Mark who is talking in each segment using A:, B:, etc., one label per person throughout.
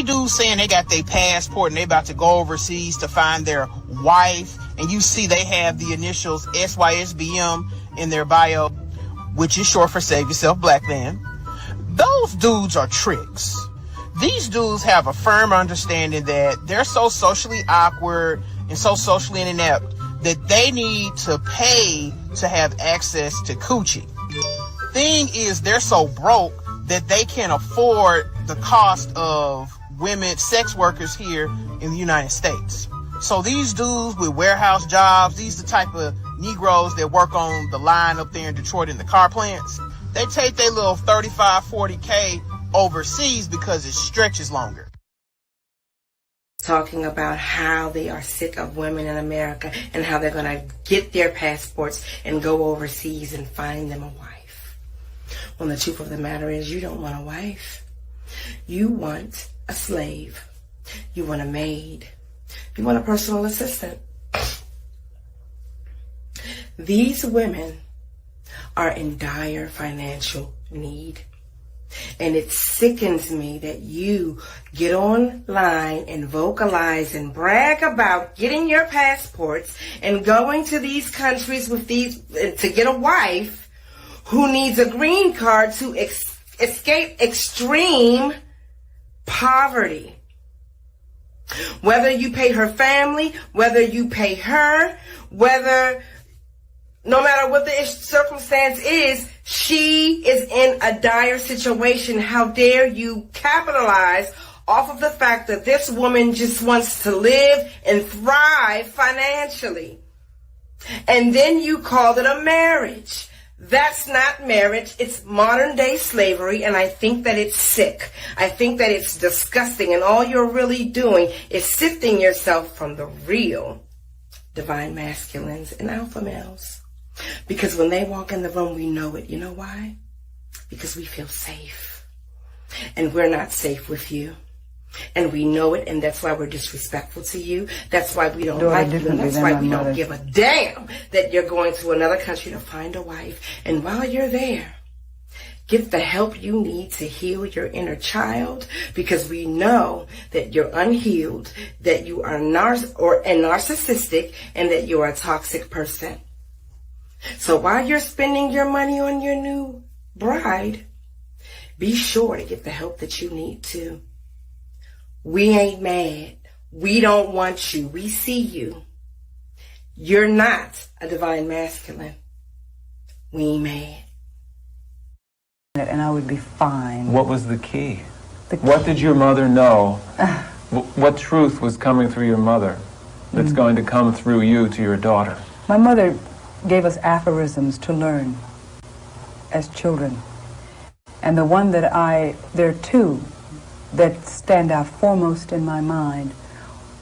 A: see dudes saying they got their passport and they about to go overseas to find their wife, and you see they have the initials SYSBM in their bio, which is short for Save Yourself Black Man. Those dudes are tricks. These dudes have a firm understanding that they're so socially awkward and so socially inept that they need to pay to have access to coochie. Thing is, they're so broke that they can't afford the cost of women, sex workers here in the United States. So these dudes with warehouse jobs, these the type of Negroes that work on the line up there in Detroit in the car plants, they take their little 35, 40K overseas because it stretches longer.
B: Talking about how they are sick of women in America and how they're going to get their passports and go overseas and find them a wife. Well, the truth of the matter is, you don't want a wife. You want a slave. You want a maid. You want a personal assistant. These women are in dire financial need. And it sickens me that you get online and vocalize and brag about getting your passports and going to these countries with these to get a wife who needs a green card to escape extreme poverty. Whether you pay her family, whether you pay her, no matter what the circumstance is, she is in a dire situation. How dare you capitalize off of the fact that this woman just wants to live and thrive financially. And then you call it a marriage. That's not marriage. It's modern day slavery, and I think that it's sick. I think that it's disgusting, and all you're really doing is sifting yourself from the real divine masculines and alpha males. Because when they walk in the room, we know it. You know why? Because we feel safe. And we're not safe with you. And we know it, and that's why we're disrespectful to you. That's why we don't like you, and that's why we don't give a damn that you're going to another country to find a wife. And while you're there, get the help you need to heal your inner child, because we know that you're unhealed, that you are narcissistic, and that you are a toxic person. So while you're spending your money on your new bride, be sure to get the help that you need to. We ain't mad. We don't want you. We see you. You're not a divine masculine. We ain't mad.
C: And I would be fine.
D: What was the key? What did your mother know? What truth was coming through your mother that's going to come through you to your daughter?
C: My mother gave us aphorisms to learn as children. And there are two that stand out foremost in my mind.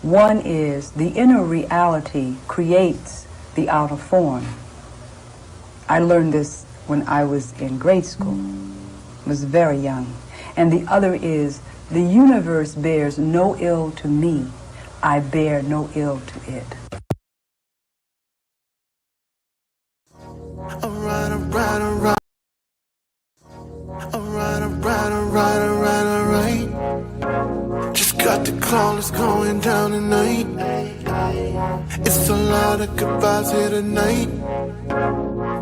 C: One is, the inner reality creates the outer form. I learned this when I was in grade school. I was very young. And the other is, the universe bears no ill to me. I bear no ill to it.
E: Just got the call, it's going down tonight. It's a lot of goodbyes here tonight.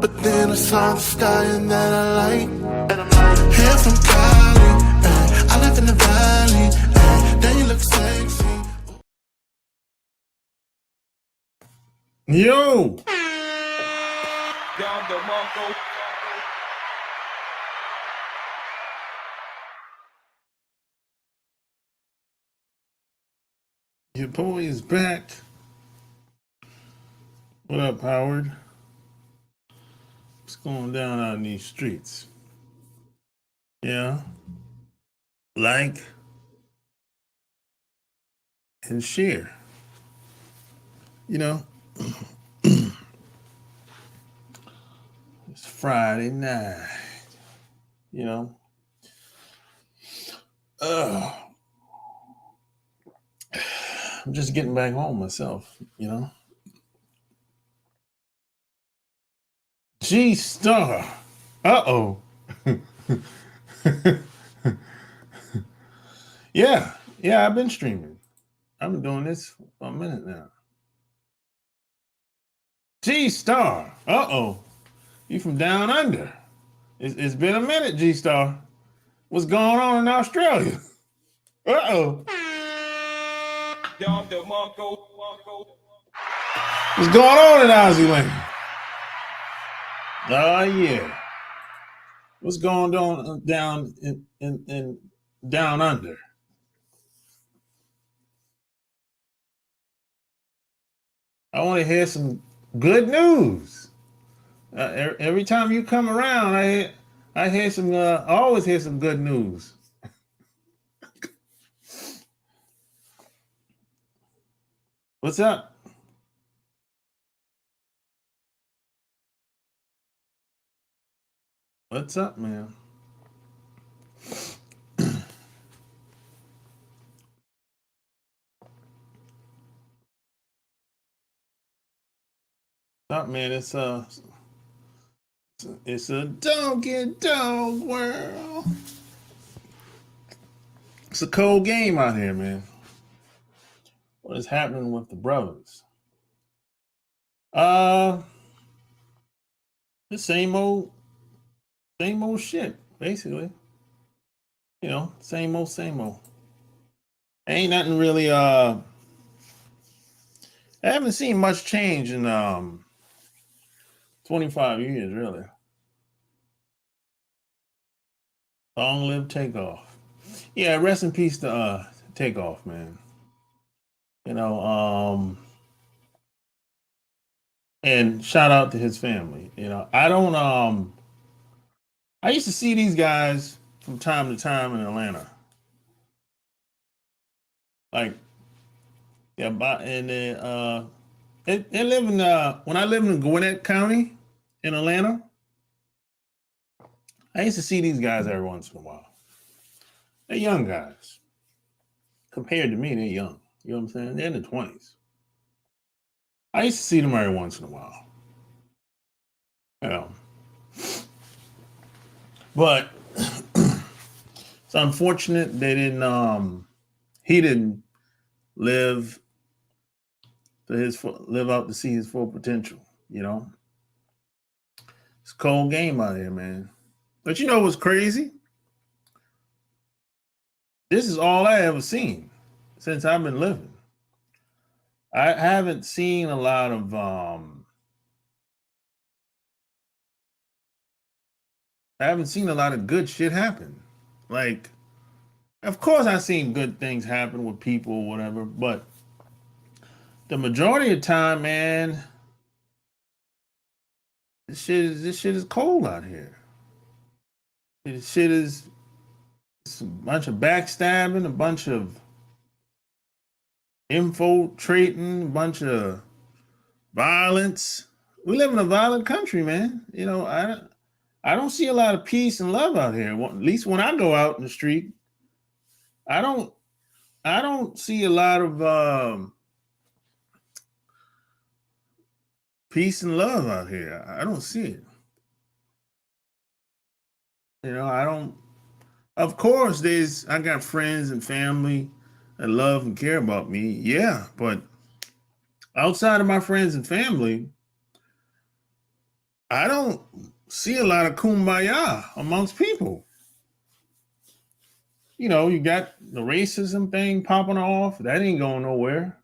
E: But then I saw the stallion that I like. Hair from Cali, I live in the valley. Then you look sexy.
F: Yo! Your boy is back. What up, Howard? What's going down out in these streets? Yeah. Like and share. You know, it's Friday night. You know. I'm just getting back home myself, you know. G-Star. Uh-oh. Yeah, Yeah, I've been streaming. I've been doing this for a minute now. G-Star. Uh-oh. You from down under. It's been a minute, G-Star. What's going on in Australia? Uh-oh. What's going on in Aussie land? Oh, yeah. What's going on down in down under? I want to hear some good news. Every time you come around, I hear some. I always hear some good news. What's up? What's up, man? What's up, man? It's a dog world. It's a cold game out here, man. What is happening with the brothers? The same old shit, basically. You know, same old. Ain't nothing really. I haven't seen much change in 25 years, really. Long live Takeoff. Yeah, rest in peace to Takeoff, man. You know, and shout out to his family. You know, I used to see these guys from time to time in Atlanta. Like, yeah, and they live in when I lived in Gwinnett County in Atlanta. I used to see these guys every once in a while. They're young guys. Compared to me, they're young. You know what I'm saying? They're in the 20s. I used to see them every once in a while. You know. But it's unfortunate they didn't he didn't live out to see his full potential, you know. It's a cold game out here, man. But you know what's crazy? This is all I ever seen since I've been living. I haven't seen a lot of good shit happen. Like, of course I've seen good things happen with people or whatever, but the majority of the time, man, this shit is cold out here. This shit is a bunch of backstabbing, a bunch of infiltrating, a bunch of violence. We live in a violent country, man. You know, I don't see a lot of peace and love out here. Well, at least when I go out in the street, I don't see a lot of peace and love out here. I don't see it. You know, I don't. Of course, I got friends and family that love and care about me. Yeah, but outside of my friends and family, I don't see a lot of kumbaya amongst people. You know, you got the racism thing popping off. That ain't going nowhere.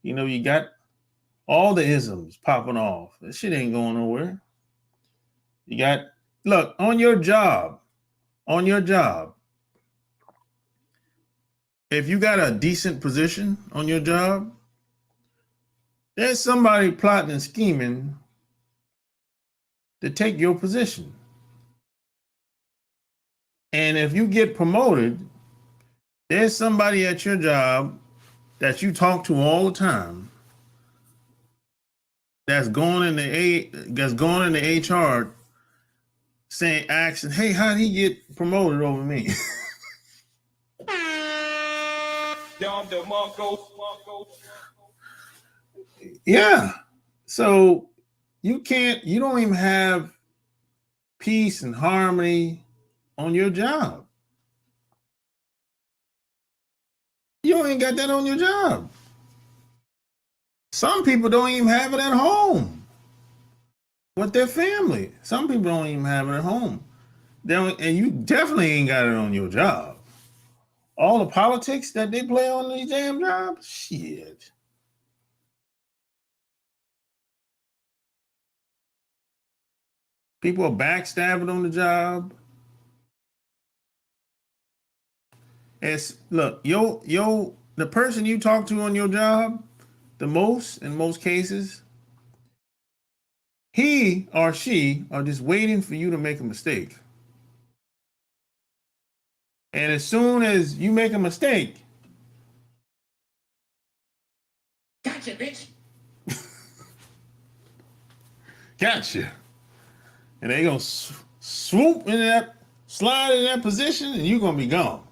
F: You know, you got all the isms popping off. That shit ain't going nowhere. You got, look, on your job, if you got a decent position on your job, there's somebody plotting and scheming to take your position. And if you get promoted, there's somebody at your job that you talk to all the time that's going into HR asking, hey, how did he get promoted over me? Yeah. So you don't even have peace and harmony on your job. You ain't got that on your job. Some people don't even have it at home with their family. Some people don't even have it at home. And you definitely ain't got it on your job. All the politics that they play on these damn jobs, shit. People are backstabbing on the job. Look, the person you talk to on your job, the most, in most cases, he or she are just waiting for you to make a mistake. And as soon as you make a mistake, gotcha, bitch. Gotcha. And they gonna swoop in that, slide in that position, and you're gonna be gone.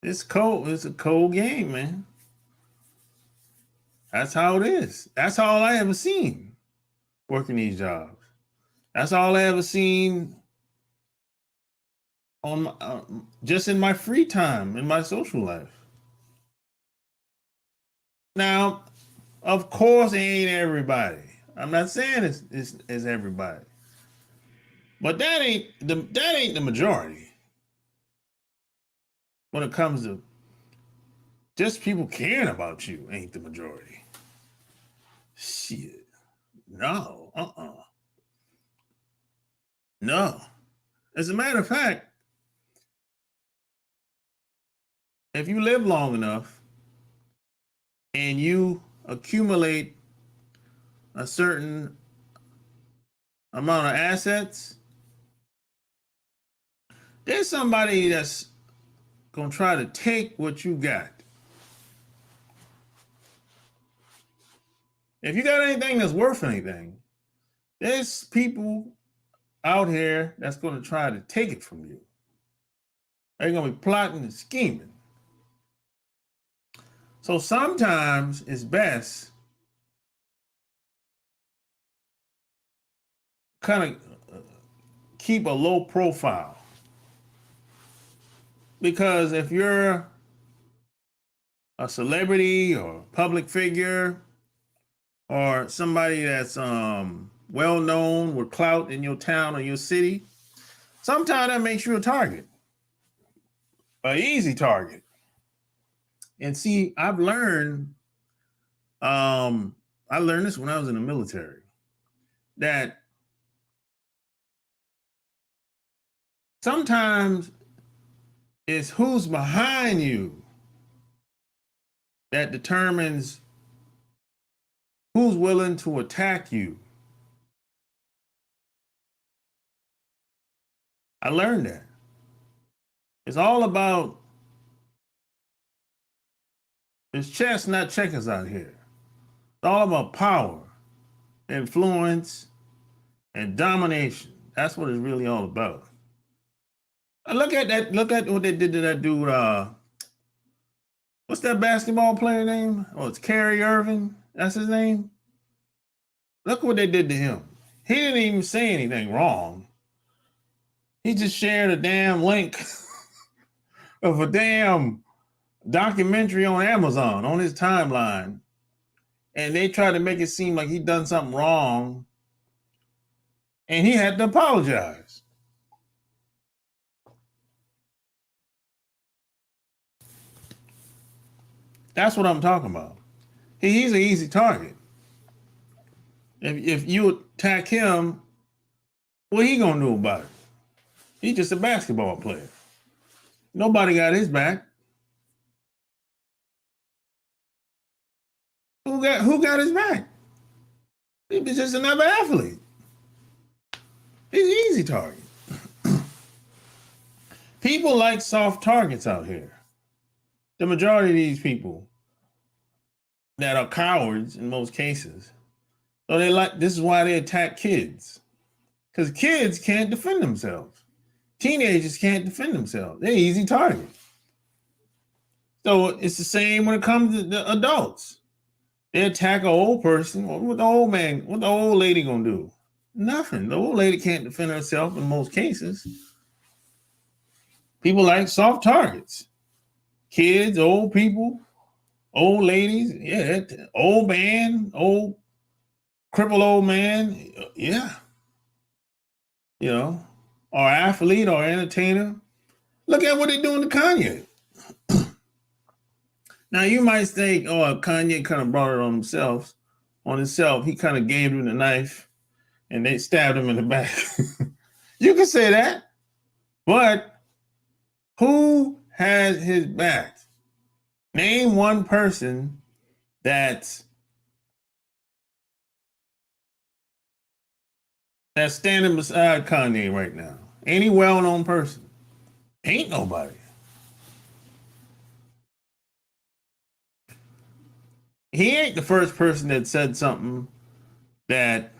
F: It's cold. It's a cold game, man. That's how it is. That's all I ever seen working these jobs. That's all I ever seen on just in my free time, in my social life. Now, of course, it ain't everybody. I'm not saying it's everybody, but that ain't the majority. When it comes to just people caring about you, ain't the majority. Shit, no, no. As a matter of fact, if you live long enough and you accumulate a certain amount of assets, there's somebody that's gonna try to take what you got. If you got anything that's worth anything, there's people out here that's gonna try to take it from you. They're gonna be plotting and scheming. So sometimes it's best kind of keep a low profile. Because if you're a celebrity or public figure or somebody that's well known with clout in your town or your city, sometimes that makes you a target, an easy target. And see, I've learned, I learned this when I was in the military, that sometimes it's who's behind you that determines who's willing to attack you. I learned that. It's all about, it's chess, not checkers out here. It's all about power, influence, and domination. That's what it's really all about. Look at that. Look at what they did to that dude. What's that basketball player name? Oh, it's Kyrie Irving. That's his name. Look what they did to him. He didn't even say anything wrong. He just shared a damn link of a damn documentary on Amazon on his timeline. And they tried to make it seem like he'd done something wrong. And he had to apologize. That's what I'm talking about. He's an easy target. If you attack him, what he gonna do about it? He's just a basketball player. Nobody got his back. Who got his back? He's just another athlete. He's an easy target. People like soft targets out here. The majority of these people that are cowards in most cases, so this is why they attack kids. Because kids can't defend themselves. Teenagers can't defend themselves. They're easy targets. So it's the same when it comes to the adults. They attack an old person. What the old lady gonna do? Nothing. The old lady can't defend herself in most cases. People like soft targets. Kids, old people, old ladies, yeah, old man, old crippled old man, yeah. You know, or athlete or entertainer. Look at what they're doing to Kanye. Now you might think, oh, Kanye kind of brought it on himself. On himself, he kind of gave him the knife, and they stabbed him in the back. You can say that, but who has his back? Name one person that's standing beside Kanye right now. Any well-known person? Ain't nobody. He ain't the first person that said something that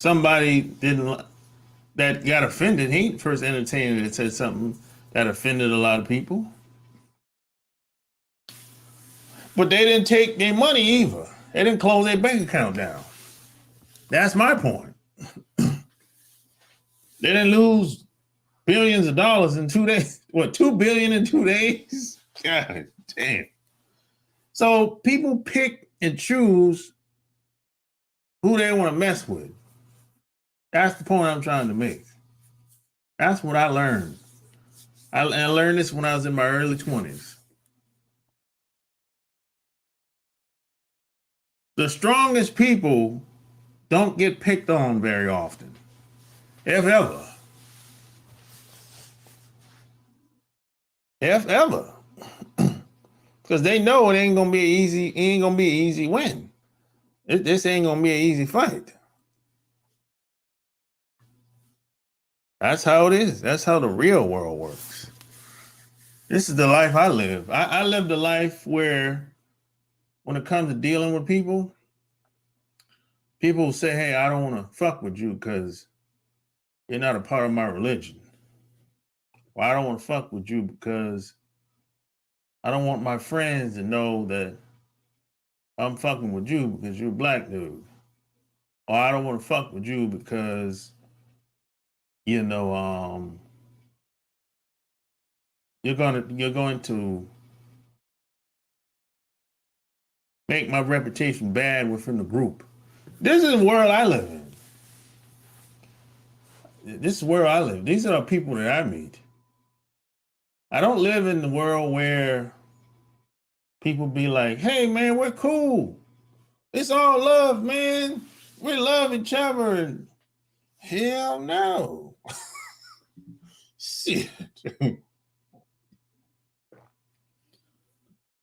F: somebody didn't, that got offended. He ain't the first entertainer that said something that offended a lot of people. But they didn't take their money either. They didn't close their bank account down. That's my point. They didn't lose billions of dollars in 2 days. What, $2 billion in 2 days? God damn. So people pick and choose who they want to mess with. That's the point I'm trying to make. That's what I learned. I learned this when I was in my early 20s. The strongest people don't get picked on very often, if ever. If ever. Because they know it ain't gonna be an easy win. This ain't gonna be an easy fight. That's how it is. That's how the real world works. This is the life I live. I live the life where when it comes to dealing with people, people say, hey, I don't want to fuck with you because you're not a part of my religion. Or I don't want to fuck with you because I don't want my friends to know that I'm fucking with you because you're a black dude. Or I don't want to fuck with you because, you know, you're going to make my reputation bad within the group. This is the world I live in. This is where I live. These are the people that I meet. I don't live in the world where people be like, hey, man, we're cool. It's all love, man. We love each other. And hell no. Shit.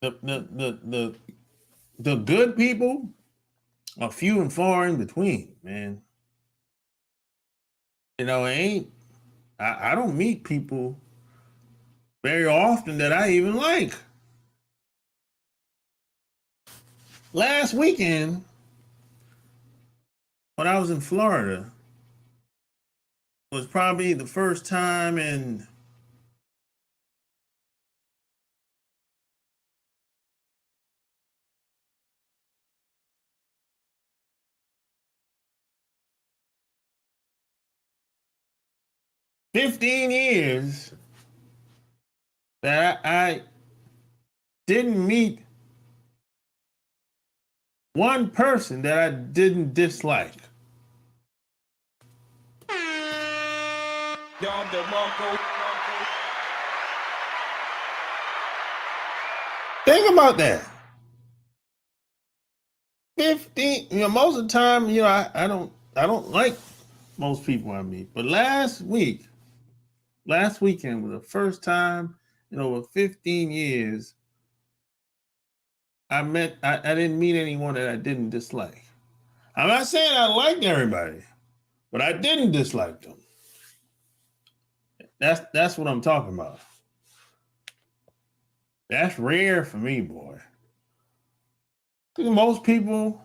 F: The good people are few and far in between, man. You know, I don't meet people very often that I even like. Last weekend, when I was in Florida, was probably the first time in $15 years that I didn't meet one person that I didn't dislike. Think about that. 15, most of the time, I don't like most people I meet. But last weekend was the first time in over 15 years I didn't meet anyone that I didn't dislike. I'm not saying I liked everybody, but I didn't dislike them. That's what I'm talking about. That's rare for me, boy. Because most people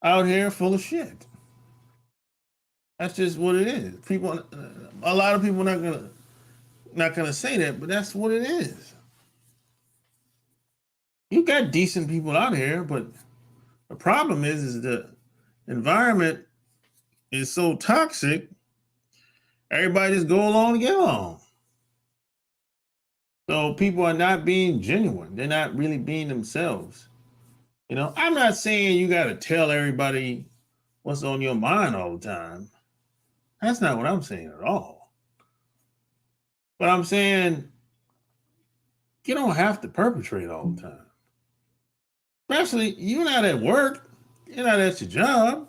F: out here are full of shit. That's just what it is. People, a lot of people not gonna say that, but that's what it is. You got decent people out here, but the problem is the environment is so toxic Everybody just go along to get along. So people are not being genuine. They're not really being themselves. You know, I'm not saying you got to tell everybody what's on your mind all the time. That's not what I'm saying at all. But I'm saying you don't have to perpetrate all the time. Especially, you're not at work. You're not at your job.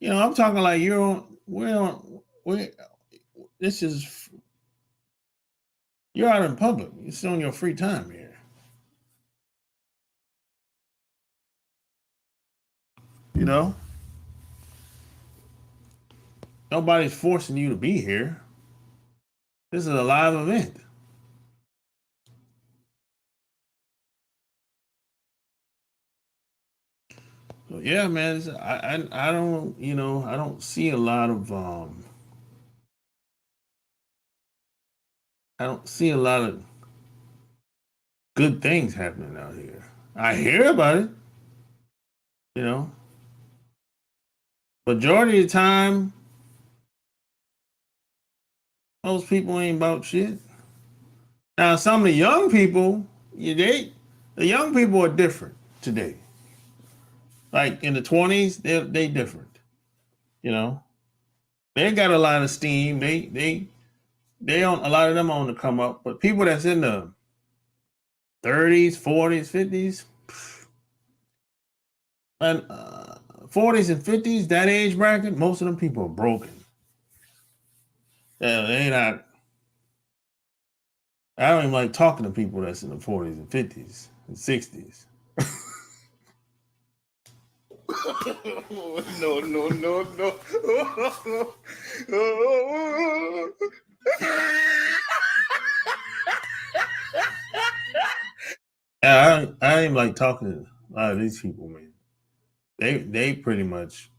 F: You know, I'm talking like you're out in public. It's on your free time here. You know? Nobody's forcing you to be here. This is a live event. So yeah, man, I don't, you know, I don't see a lot of good things happening out here. I hear about it, you know. Majority of the time, most people ain't about shit. Now, some of the young people, the young people are different today. Like in the 20s, they different. You know, they got a lot of steam. They on a lot of them on the come up. But people that's in the 30s, 40s, 50s, and 40s and 50s, that age bracket, most of them people are broken. They not. I don't even like talking to people that's in the 40s and 50s and 60s. No. I ain't like talking to a lot of these people, man. They pretty much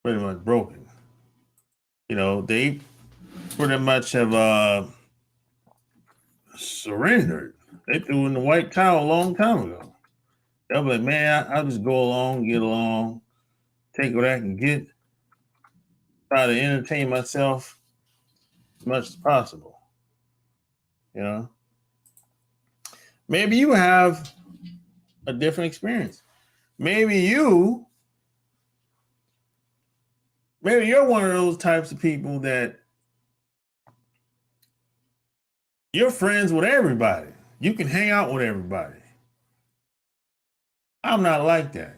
F: broken. You know, they pretty much have surrendered. They threw in the white towel a long time ago. They'll be like, man, I'll just go along, get along, take what I can get, try to entertain myself as much as possible. You know? Maybe you have a different experience. Maybe you're one of those types of people that you're friends with everybody. You can hang out with everybody. I'm not like that.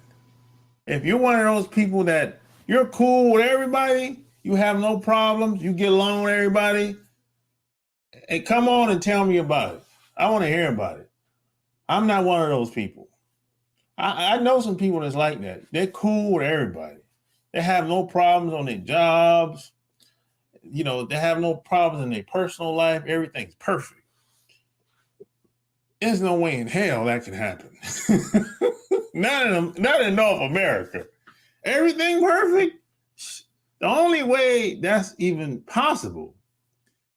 F: If you're one of those people that you're cool with everybody, you have no problems, you get along with everybody, hey, come on and tell me about it. I want to hear about it. I'm not one of those people. I know some people that's like that. They're cool with everybody. They have no problems on their jobs. You know, they have no problems in their personal life. Everything's perfect. There's no way in hell that can happen. Not in North America. Everything perfect. The only way that's even possible,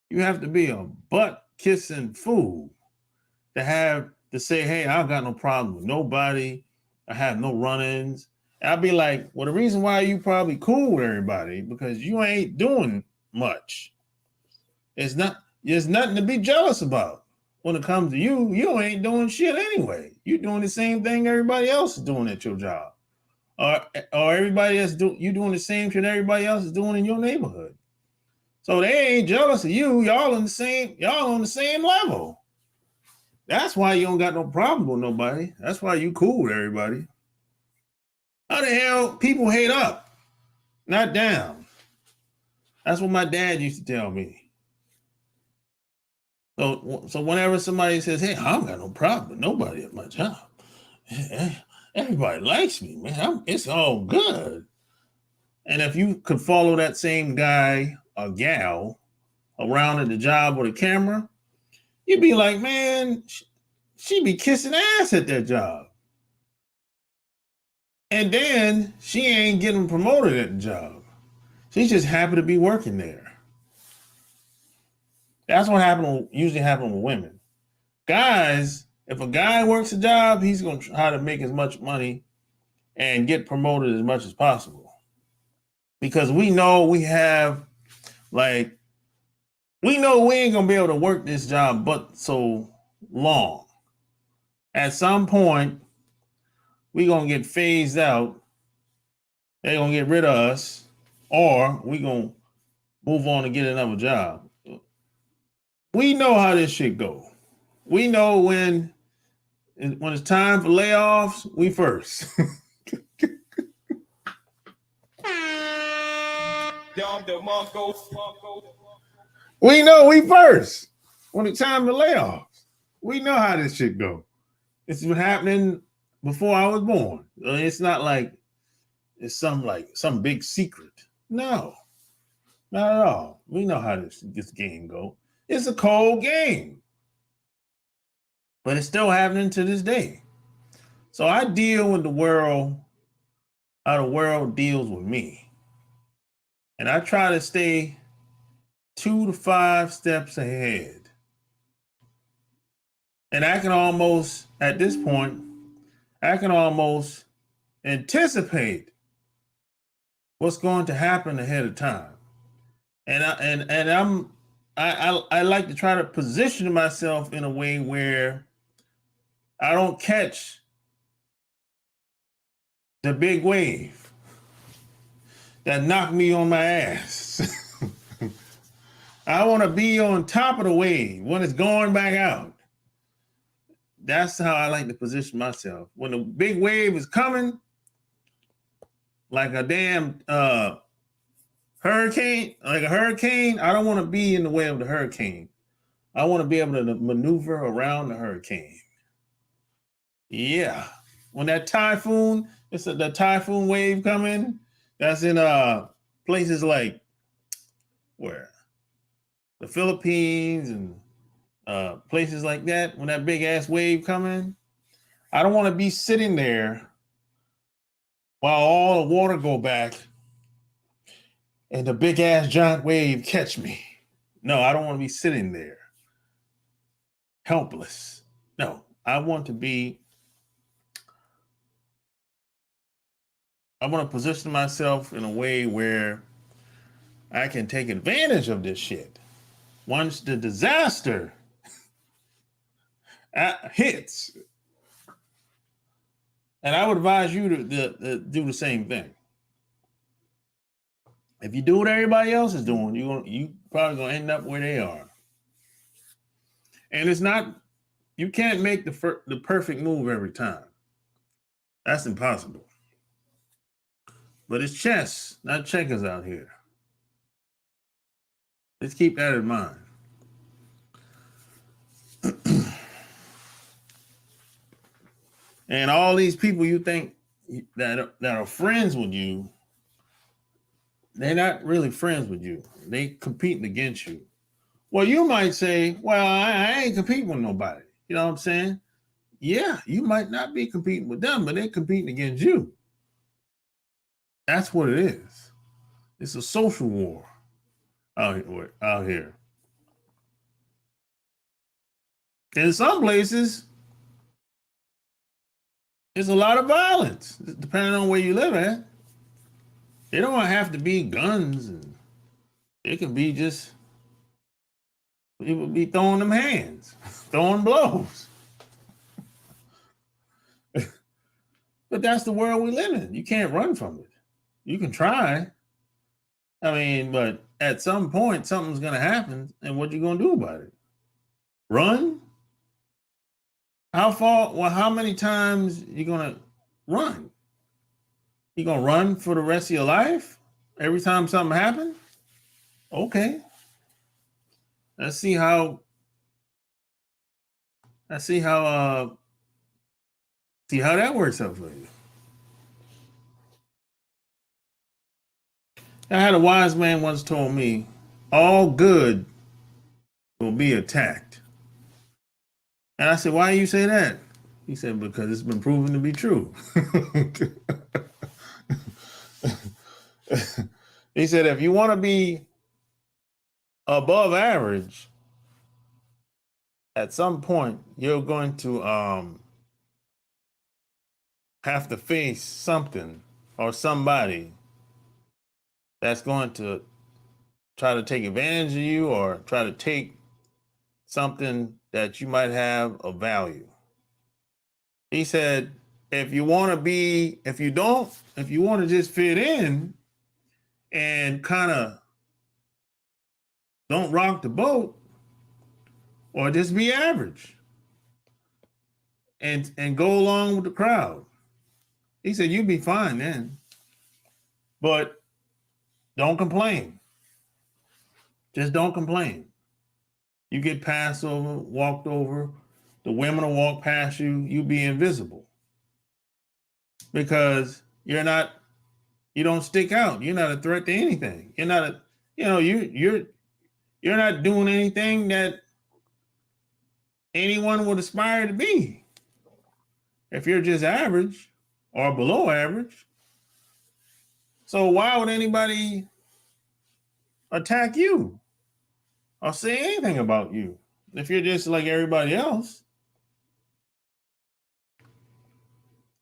F: you have to be a butt-kissing fool to say, hey, I got no problem with nobody. I have no run-ins. I'll be like, well, the reason why you probably cool with everybody, because you ain't doing much. There's nothing to be jealous about. When it comes to you ain't doing shit anyway. You're doing the same thing everybody else is doing at your job. Or everybody else you doing the same shit everybody else is doing in your neighborhood. So they ain't jealous of you. Y'all on the same level. That's why you don't got no problem with nobody. That's why you cool with everybody. How the hell people hate up, not down? That's what my dad used to tell me. So whenever somebody says, hey, I don't got no problem with nobody at my job. Everybody likes me, man. It's all good. And if you could follow that same guy or gal around at the job with a camera, you'd be like, man, she be kissing ass at that job. And then she ain't getting promoted at the job. She's just happy to be working there. That's what usually happens with women. Guys, if a guy works a job, he's going to try to make as much money and get promoted as much as possible. Because we know we have Like, we know we ain't gonna be able to work this job but so long. At some point, we gonna get phased out. They're gonna get rid of us, or we gonna move on and get another job. We know how this shit go. We know when it's time for layoffs, we first. We know we first when it's time to layoffs. We know how this shit go. It's been happening before I was born. It's not like it's some big secret. No, not at all. We know how this game go. It's a cold game, but it's still happening to this day. So I deal with the world how the world deals with me, and I try to stay 2 to 5 steps ahead. And I can almost, at this point, I can almost anticipate what's going to happen ahead of time. And I like to try to position myself in a way where I don't catch the big wave that knocked me on my ass. I want to be on top of the wave when it's going back out. That's how I like to position myself. When the big wave is coming, like a damn hurricane, I don't want to be in the way of the hurricane. I want to be able to maneuver around the hurricane. Yeah. When that typhoon, the typhoon wave coming, that's in places like where? The Philippines and places like that, when that big ass wave coming, I don't want to be sitting there while all the water go back and the big ass giant wave catch me. No, I don't want to be sitting there helpless. No, I want to position myself in a way where I can take advantage of this shit. Once the disaster hits, and I would advise you to do the same thing. If you do what everybody else is doing, you probably gonna end up where they are. And it's not, you can't make the perfect move every time. That's impossible. But it's chess, not checkers out here. Let's keep that in mind. And all these people you think that are friends with you, they're not really friends with you. They competing against you. Well, you might say, well, I ain't competing with nobody. You know what I'm saying? Yeah, you might not be competing with them, but they're competing against you. That's what it is. It's a social war out here. And in some places, there's a lot of violence, depending on where you live at. It don't have to be guns, and it can be just people be throwing them hands, throwing blows. But that's the world we live in. You can't run from it. You can try. I mean, but at some point, something's going to happen, and what you going to do about it? Run? How far? Well, how many times you going to run? You going to run for the rest of your life? Every time something happens? Okay. Let's see how that works out for you. I had a wise man once told me, all good will be attacked. And I said, why do you say that? He said, because it's been proven to be true. He said, if you want to be above average, at some point, you're going to have to face something or somebody that's going to try to take advantage of you or try to take something that you might have of value. He said, if you want to just fit in and kind of don't rock the boat, or just be average and go along with the crowd. He said, you'll be fine then. But don't complain. Just don't complain. You get passed over, walked over, the women will walk past you, you'll be invisible. Because you don't stick out. You're not a threat to anything. You're not you're not doing anything that anyone would aspire to be. If you're just average or below average. So why would anybody attack you or say anything about you if you're just like everybody else?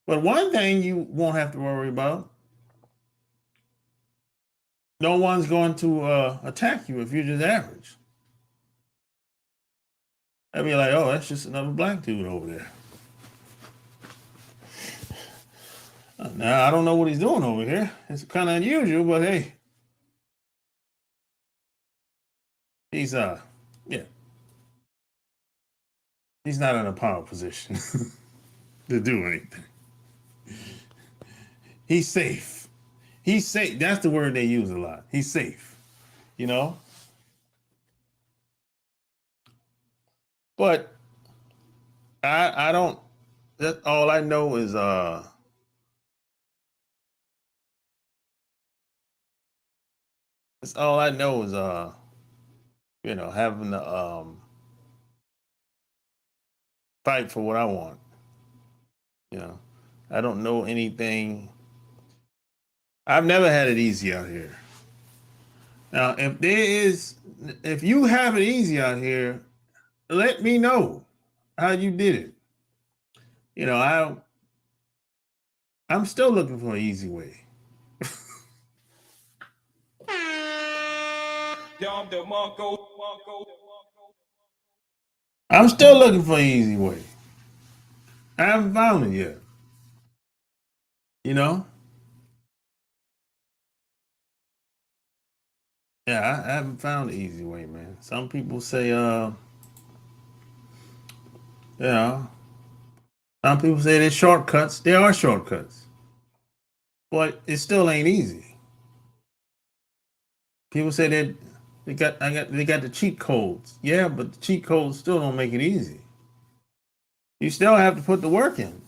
F: But one thing you won't have to worry about, no one's going to attack you if you're just average. They'll be like, oh, that's just another black dude over there. Now, I don't know what he's doing over here. It's kind of unusual, but hey. He's not in a power position to do anything. He's safe. He's safe. That's the word they use a lot. He's safe, you know? But I don't, that all I know is having to fight for what I want. You know, I don't know anything. I've never had it easy out here. Now, if you have it easy out here, let me know how you did it. You know, I'm still looking for an easy way. I'm still looking for an easy way. I haven't found it yet. You know? Yeah, I haven't found the easy way, man. Some people say, some people say there's shortcuts. There are shortcuts. But it still ain't easy. People say that they got the cheat codes. Yeah, but the cheat codes still don't make it easy. You still have to put the work in.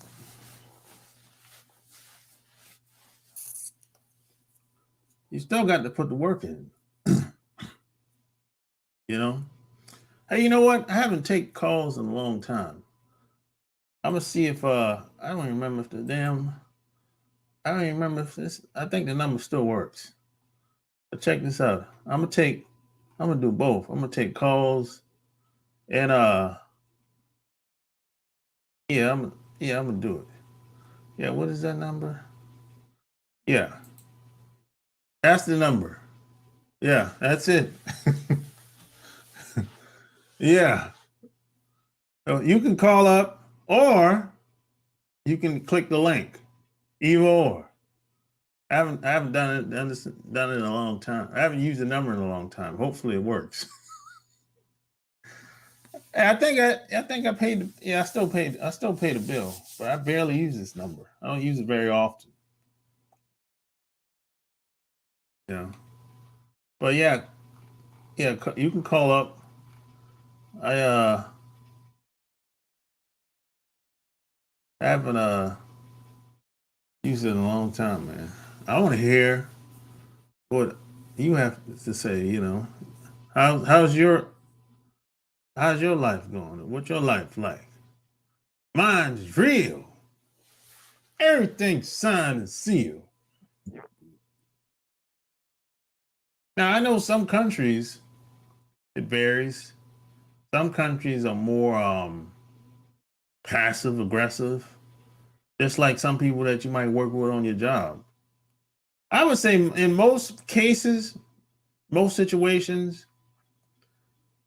F: You still got to put the work in. You know? Hey, you know what? I haven't taken calls in a long time. I'm gonna see if I don't even remember if this, I think the number still works. But check this out. I'm gonna do both. I'm gonna take calls and I'm gonna do it. Yeah, what is that number? Yeah. That's the number. Yeah, that's it. Yeah. So you can call up or you can click the link. Either or. I haven't done it in a long time. I haven't used the number in a long time. Hopefully it works. I think I paid. Yeah, I still pay the bill, but I barely use this number. I don't use it very often. Yeah. But yeah, you can call up. I haven't used it in a long time, man. I want to hear what you have to say. You know, how's your life going? What's your life like? Mine's real. Everything's signed and sealed. Now I know some countries it varies. Some countries are more passive aggressive, just like some people that you might work with on your job. I would say in most cases, most situations,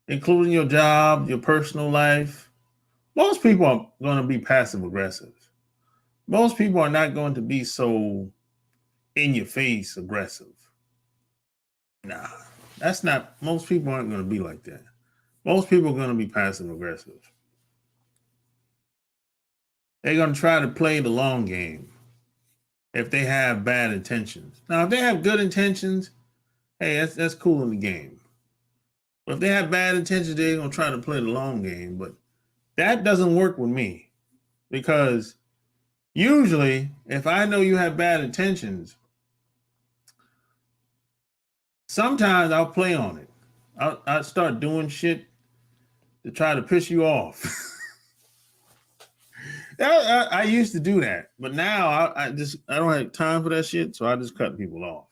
F: including your job, your personal life, most people are going to be passive aggressive. Most people are not going to be so in your face aggressive. Nah, that's not, most people aren't going to be like that. Most people are going to be passive aggressive. They're going to try to play the long game if they have bad intentions. Now, if they have good intentions, hey, that's cool in the game. But if they have bad intentions, they're going to try to play the long game. But that doesn't work with me, because usually if I know you have bad intentions, sometimes I'll play on it. I'll start doing shit to try to piss you off. I used to do that, but now I don't have time for that shit, so I just cut people off.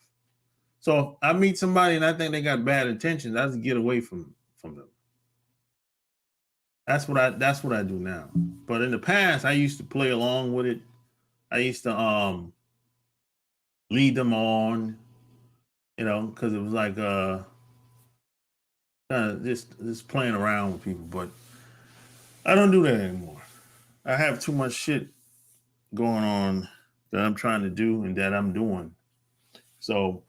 F: So if I meet somebody and I think they got bad intentions, I just get away from them. That's what I do now. But in the past, I used to play along with it. I used to lead them on, because it was like just playing around with people. But I don't do that anymore. I have too much shit going on that I'm trying to do and that I'm doing. So,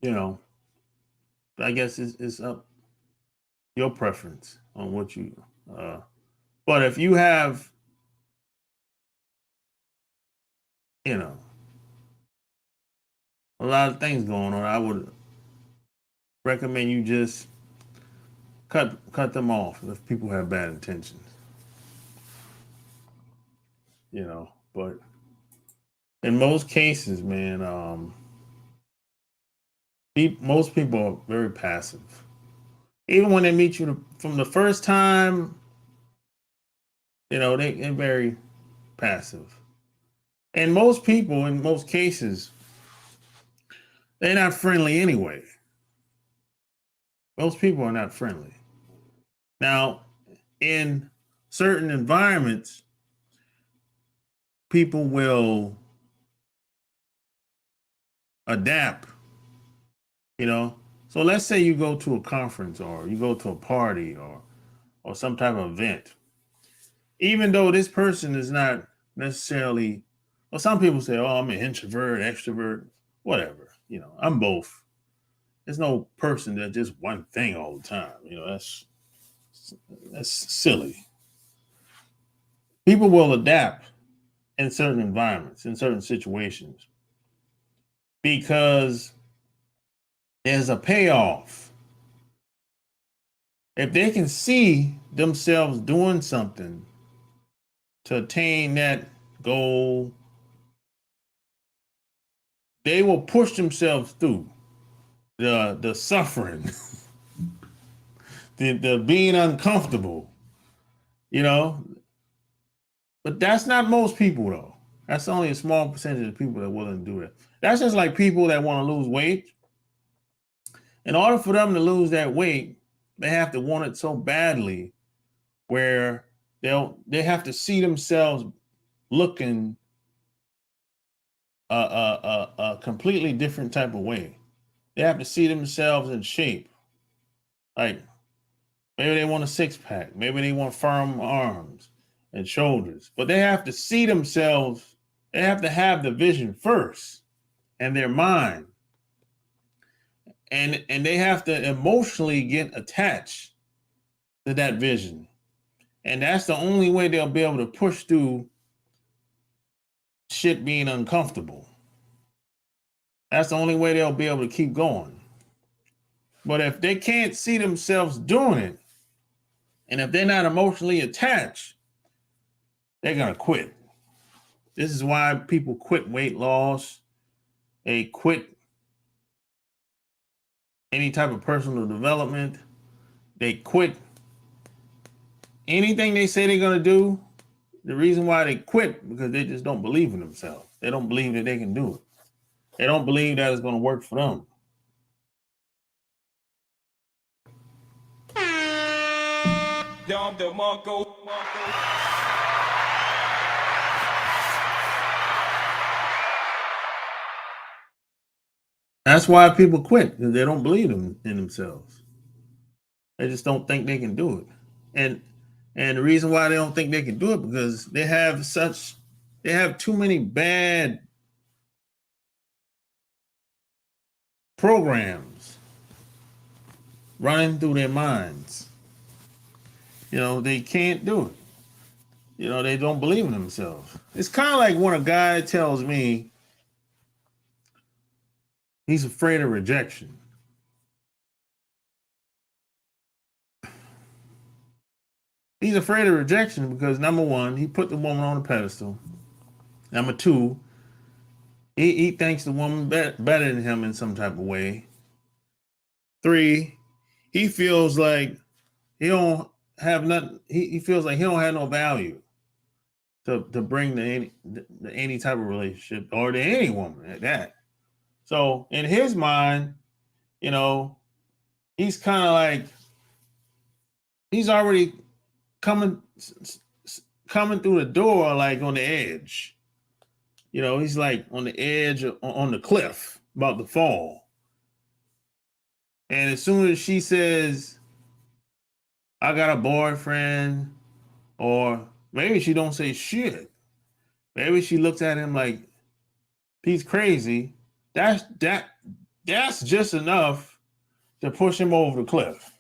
F: I guess it's up your preference on what you. But if you have, a lot of things going on, I would recommend you just cut them off if people have bad intentions. But in most cases, man, most people are very passive. Even when they meet you from the first time, they're very passive. And most people, in most cases, they're not friendly anyway. Most people are not friendly. Now, in certain environments, people will adapt, So let's say you go to a conference or you go to a party or some type of event. Even though this person is not necessarily, well, some people say, oh, I'm an introvert, extrovert, whatever. I'm both. There's no person that's just one thing all the time. That's silly. People will adapt in certain environments, in certain situations, because there's a payoff. If they can see themselves doing something to attain that goal, they will push themselves through the suffering, the being uncomfortable, But that's not most people, though. That's only a small percentage of people that are willing to do that. That's just like people that want to lose weight. In order for them to lose that weight, they have to want it so badly where they have to see themselves looking a completely different type of way. They have to see themselves in shape. Like maybe they want a six-pack. Maybe they want firm arms and shoulders. But they have to see themselves. They have to have the vision first in their mind. And they have to emotionally get attached to that vision. And that's the only way they'll be able to push through shit being uncomfortable. That's the only way they'll be able to keep going. But if they can't see themselves doing it, and if they're not emotionally attached, they're going to quit. This is why people quit weight loss. They quit any type of personal development. They quit anything they say they're going to do. The reason why they quit, because they just don't believe in themselves. They don't believe that they can do it. They don't believe that it's going to work for them.
G: Dom DeMarco.
F: That's why people quit, because they don't believe in themselves. They just don't think they can do it. And the reason why they don't think they can do it, because they have too many bad programs running through their minds. They can't do it. They don't believe in themselves. It's kind of like when a guy tells me he's afraid of rejection. He's afraid of rejection because, number one, he put the woman on a pedestal. Number two, he thinks the woman better than him in some type of way. Three, he feels like he don't have nothing. He feels like he don't have no value to bring to any type of relationship or to any woman at that. So in his mind, he's kind of like he's already coming through the door like on the edge. He's like on the edge on the cliff about to fall. And as soon as she says, I got a boyfriend, or maybe she don't say shit. Maybe she looks at him like he's crazy. That's just enough to push him over the cliff.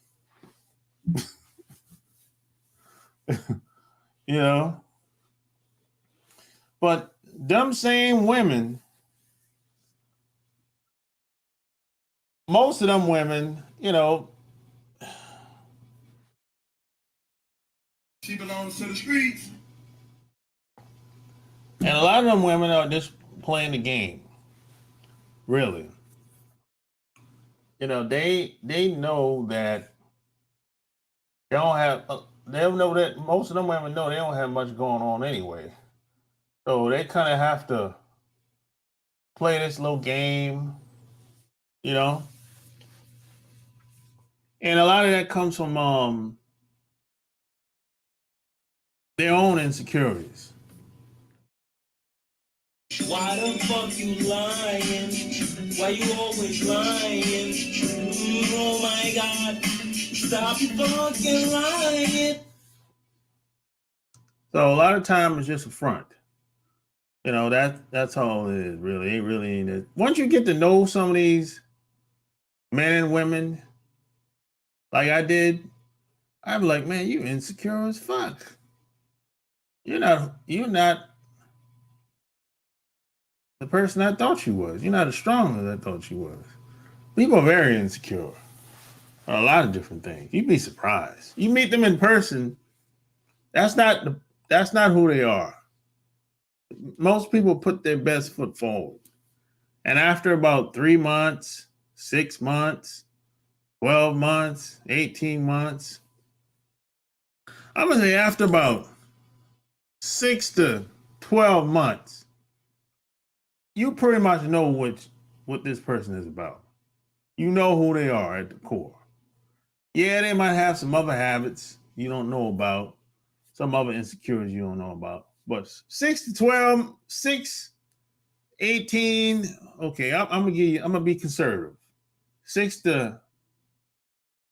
F: But them same women, most of them women,
E: She belongs to the streets.
F: and a lot of them women are just playing the game. Really. They know that they don't have, they'll know that most of them women know they don't have much going on anyway. So they kind of have to play this little game, And a lot of that comes from their own insecurities.
G: Why the fuck you lying? Why you always lying? Oh my God, stop fucking lying.
F: So a lot of time it's just a front. That's all it is, really. It really ain't it. Once you get to know some of these men and women, like I did, I'm like, man, you insecure as fuck. You're not the person I thought you was. You're not as strong as I thought you was. People are very insecure on a lot of different things. You'd be surprised. You meet them in person, that's not who they are. Most people put their best foot forward. And after about 3 months, 6 months, 12 months, 18 months, I'm going to say after about 6 to 12 months, you pretty much know what this person is about. You know who they are at the core. Yeah, they might have some other habits you don't know about, some other insecurities you don't know about. But 6 to 12, 6, 18, okay, I'm gonna be conservative. 6 to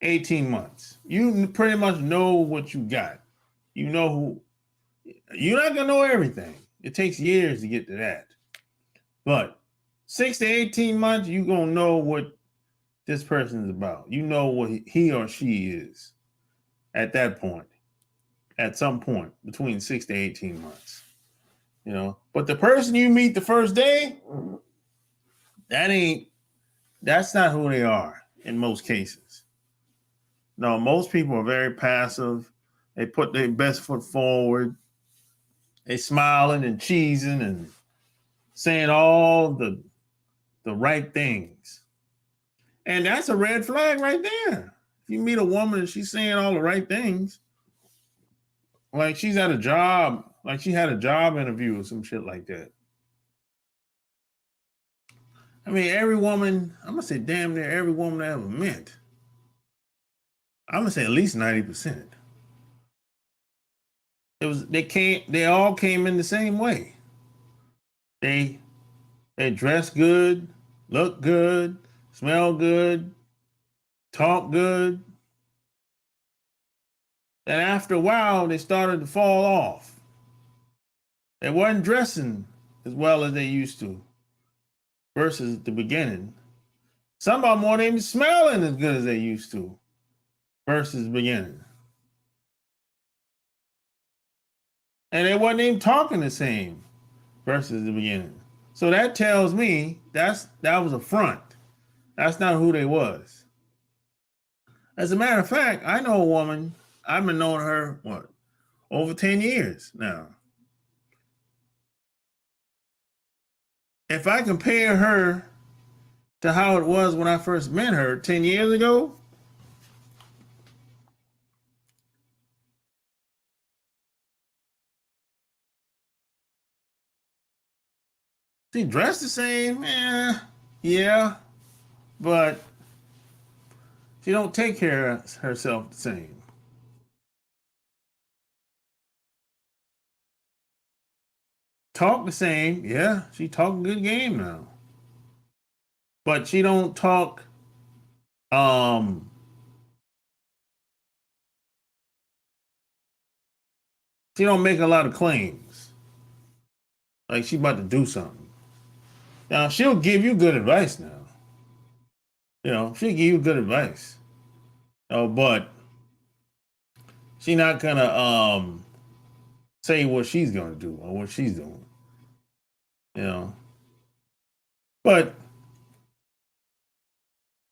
F: 18 months. You pretty much know what you got. You know who. You're not gonna know everything. It takes years to get to that. But 6 to 18 months, you're gonna know what this person is about. You know what he or she is at that point. At some point between 6 to 18 months. But the person you meet the first day, that's not who they are in most cases. No, most people are very passive. They put their best foot forward. They smiling and cheesing and saying all the right things. And that's a red flag right there. If you meet a woman and she's saying all the right things, like she's at a job, like she had a job interview or some shit like that. I mean, every woman, I'm going to say damn near every woman I ever met, I'm going to say at least 90%. They all came in the same way. They dress good, look good, smell good, talk good. And after a while, they started to fall off. They weren't dressing as well as they used to versus the beginning. Some of them weren't even smelling as good as they used to versus the beginning. And they wasn't even talking the same versus the beginning. So that tells me that was a front. That's not who they was. As a matter of fact, I know a woman, I've been knowing her, over 10 years now. If I compare her to how it was when I first met her 10 years ago, she dressed the same, yeah, but she don't take care of herself the same. Talk the same, yeah, she talk a good game now. But she don't talk, she don't make a lot of claims. Like she about to do something. Now she'll give you good advice now. She'll give you good advice. But she's not gonna say what she's gonna do or what she's doing. But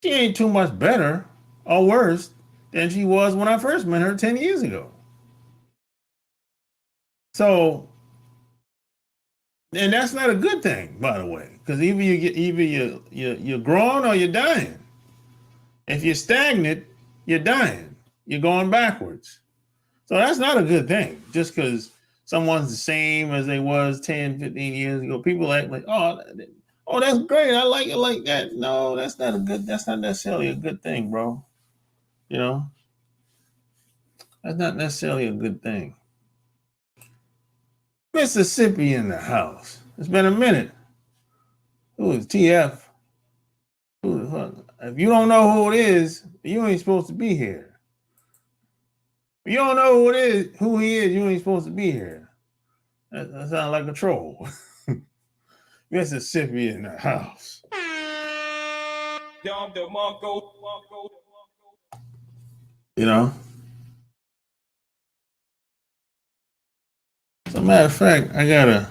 F: she ain't too much better or worse than she was when I first met her 10 years ago. So, and that's not a good thing, by the way, because either you're growing or you're dying. If you're stagnant, you're dying. You're going backwards. So that's not a good thing. Just because someone's the same as they was 10, 15 years ago, people act like, oh, that's great. I like it like that. No, that's not necessarily a good thing, bro. That's not necessarily a good thing. Mississippi in the house. It's been a minute. Who is TF? Who the fuck? If you don't know who it is, you ain't supposed to be here. If you don't know who he is, you ain't supposed to be here. That sounds like a troll. Mississippi in the house. As a matter of fact, I gotta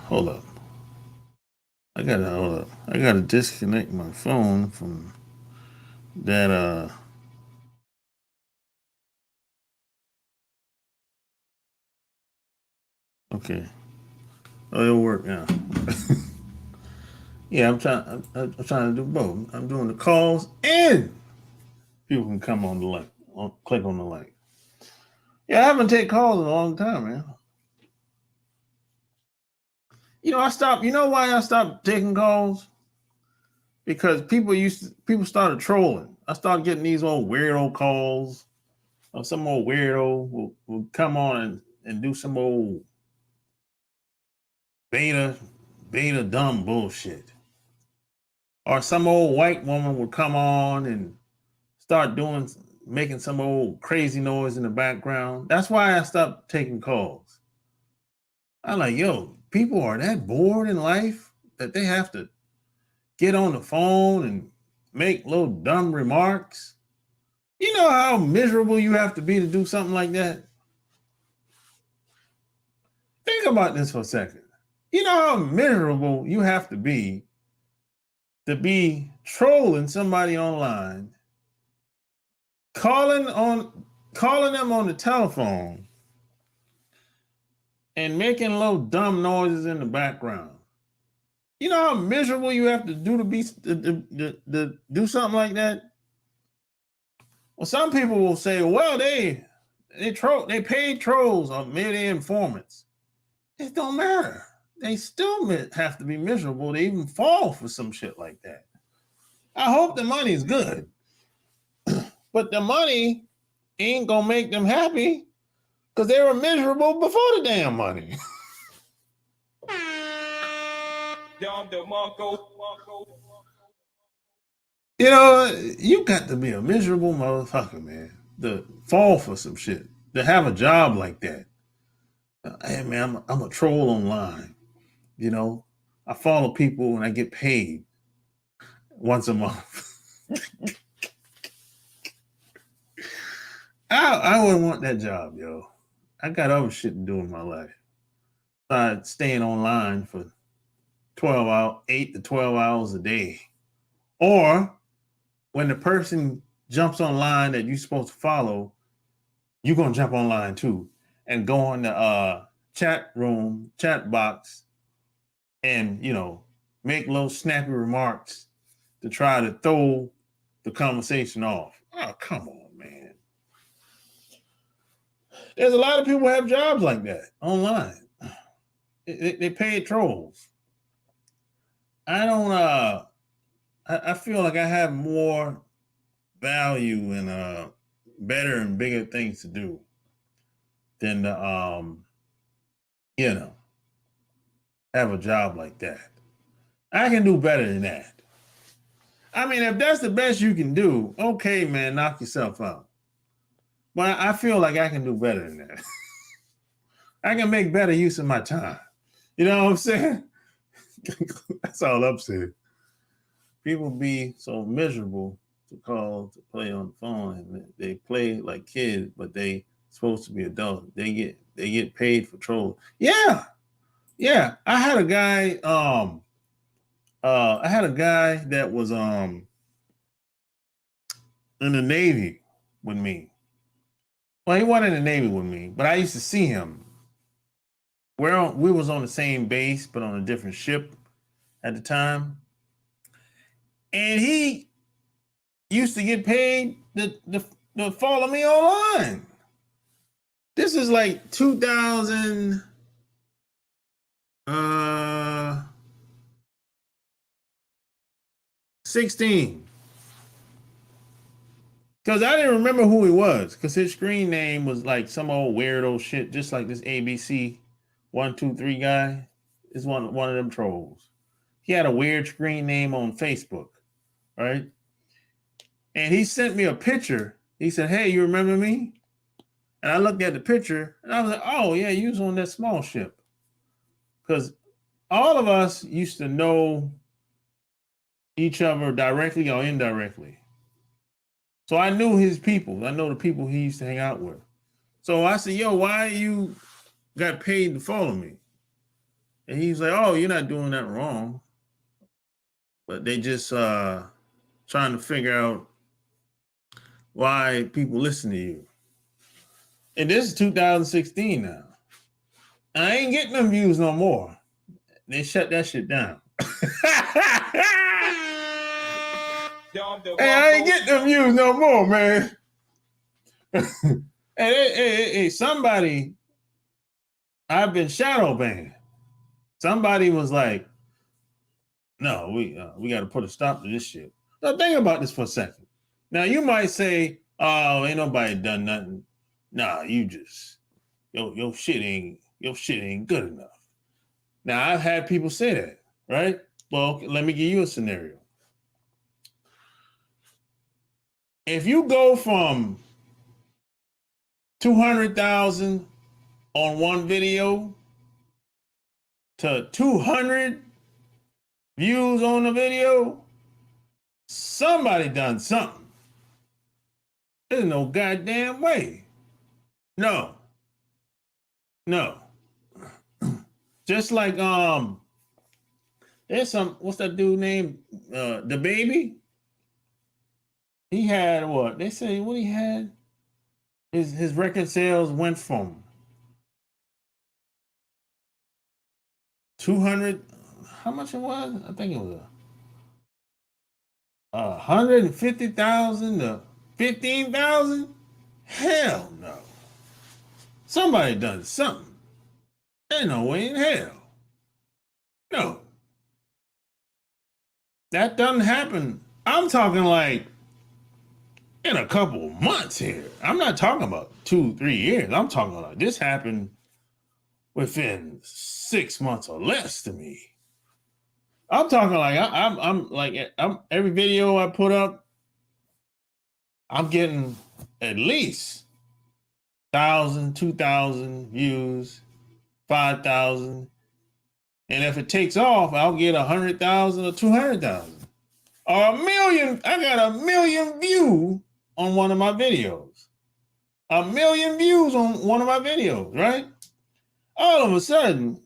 F: disconnect my phone from that okay. Oh, it'll work now. Yeah, I'm trying to do both. I'm doing the calls and people can come on the link, click on the link. Yeah, I haven't taken calls in a long time, man. I stopped. You know why I stopped taking calls? Because people started trolling. I started getting these old weirdo calls. Or some old weirdo will come on and do some old beta dumb bullshit. Or some old white woman would come on and start making some old crazy noise in the background. That's why I stopped taking calls. I'm like, yo, people are that bored in life that they have to get on the phone and make little dumb remarks. You know how miserable you have to be to do something like that? Think about this for a second. You know how miserable you have to be trolling somebody online, calling them on the telephone, and making little dumb noises in the background. You know how miserable you have to do to do something like that? Well, some people will say, well, they paid trolls or maybe they're informants. It don't matter. They still have to be miserable to even fall for some shit like that. I hope the money's good. But the money ain't gonna make them happy because they were miserable before the damn money. You know, you got to be a miserable motherfucker, man, to fall for some shit, to have a job like that. Hey, man, I'm a troll online. You know, I follow people and I get paid once a month. I wouldn't want that job, yo. I got other shit to do in my life. Staying online for 8 to 12 hours a day. Or when the person jumps online that you're supposed to follow, you're going to jump online too and go on the chat room, chat box, and, you know, make little snappy remarks to try to throw the conversation off. Oh, come on, man. There's a lot of people who have jobs like that online. They pay trolls. I don't, I feel like I have more value and better and bigger things to do than to, you know, have a job like that. I can do better than that. I mean, if that's the best you can do, okay, man, knock yourself out. But I feel like I can do better than that. I can make better use of my time. You know what I'm saying? That's all I'm saying. People be so miserable to call to play on the phone, and they play like kids, but they supposed to be adults. They get paid for trolling. Yeah. I had a guy. I had a guy that was in the Navy with me. Well, he wasn't in the Navy with me, but I used to see him. We was on the same base, but on a different ship at the time. And he used to get paid to follow me online. This is like 2016. Because I didn't remember who he was, because his screen name was like some old weirdo shit, just like this ABC 123 guy is one of them trolls. He had a weird screen name on Facebook, right? And he sent me a picture. He said, "Hey, you remember me?" And I looked at the picture and I was like, "Oh yeah, you was on that small ship." Because all of us used to know each other directly or indirectly. So I knew his people. I know the people he used to hang out with. So I said, "Yo, why you got paid to follow me?" And he's like, "Oh, you're not doing that wrong. But they just trying to figure out why people listen to you." And this is 2016 now. And I ain't getting them views no more. They shut that shit down. Hey, I ain't getting them views no more, man. Hey, somebody, I've been shadow banned. Somebody was like, "No, we got to put a stop to this shit." Now think about this for a second. Now you might say, "Oh, ain't nobody done nothing." Nah, you just your shit ain't good enough. Now I've had people say that, right? Well, let me give you a scenario. If you go from 200,000 on one video to 200 views on the video, somebody done something. There's no goddamn way. No. Just like there's what's that dude named the baby? He had what? They say what he had? His record sales went from 200, how much it was? I think it was 150,000 to 15,000. Hell no. Somebody done something. There's no way in hell. No. That doesn't happen. I'm talking like in a couple of months here. I'm not talking about 2-3 years. I'm talking about this happened within 6 months or less to me. I'm talking like I'm every video I put up, I'm getting at least 1,000, 2,000 views, 5,000. And if it takes off, I'll get 100,000 or 200,000 or 1,000,000. I got 1,000,000 views on one of my videos. 1,000,000 views on one of my videos, right? All of a sudden,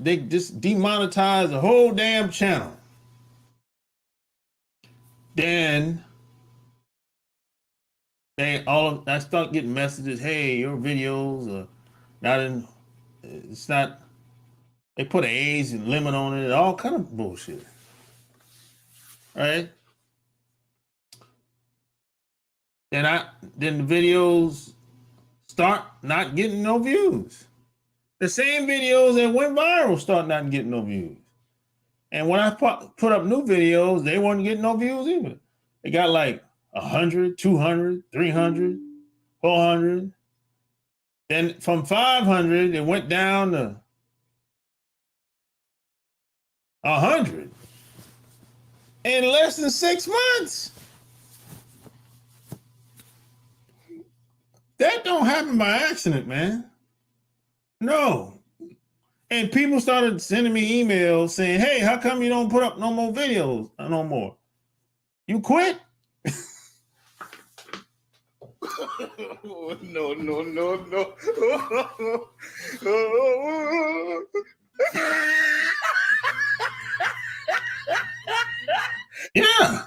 F: they just demonetized the whole damn channel. Then I start getting messages, hey, your videos are not in, it's not, they put an age limit on it, all kind of bullshit. Right? Then the videos start not getting no views. The same videos that went viral start not getting no views. And when I put up new videos, they weren't getting no views either. They got like 100, 200, 300, 400. Then from 500, it went down to 100 in less than 6 months. That don't happen by accident, man. No. And people started sending me emails saying, hey, how come you don't put up no more videos no more? You quit?
E: No.
F: Yeah.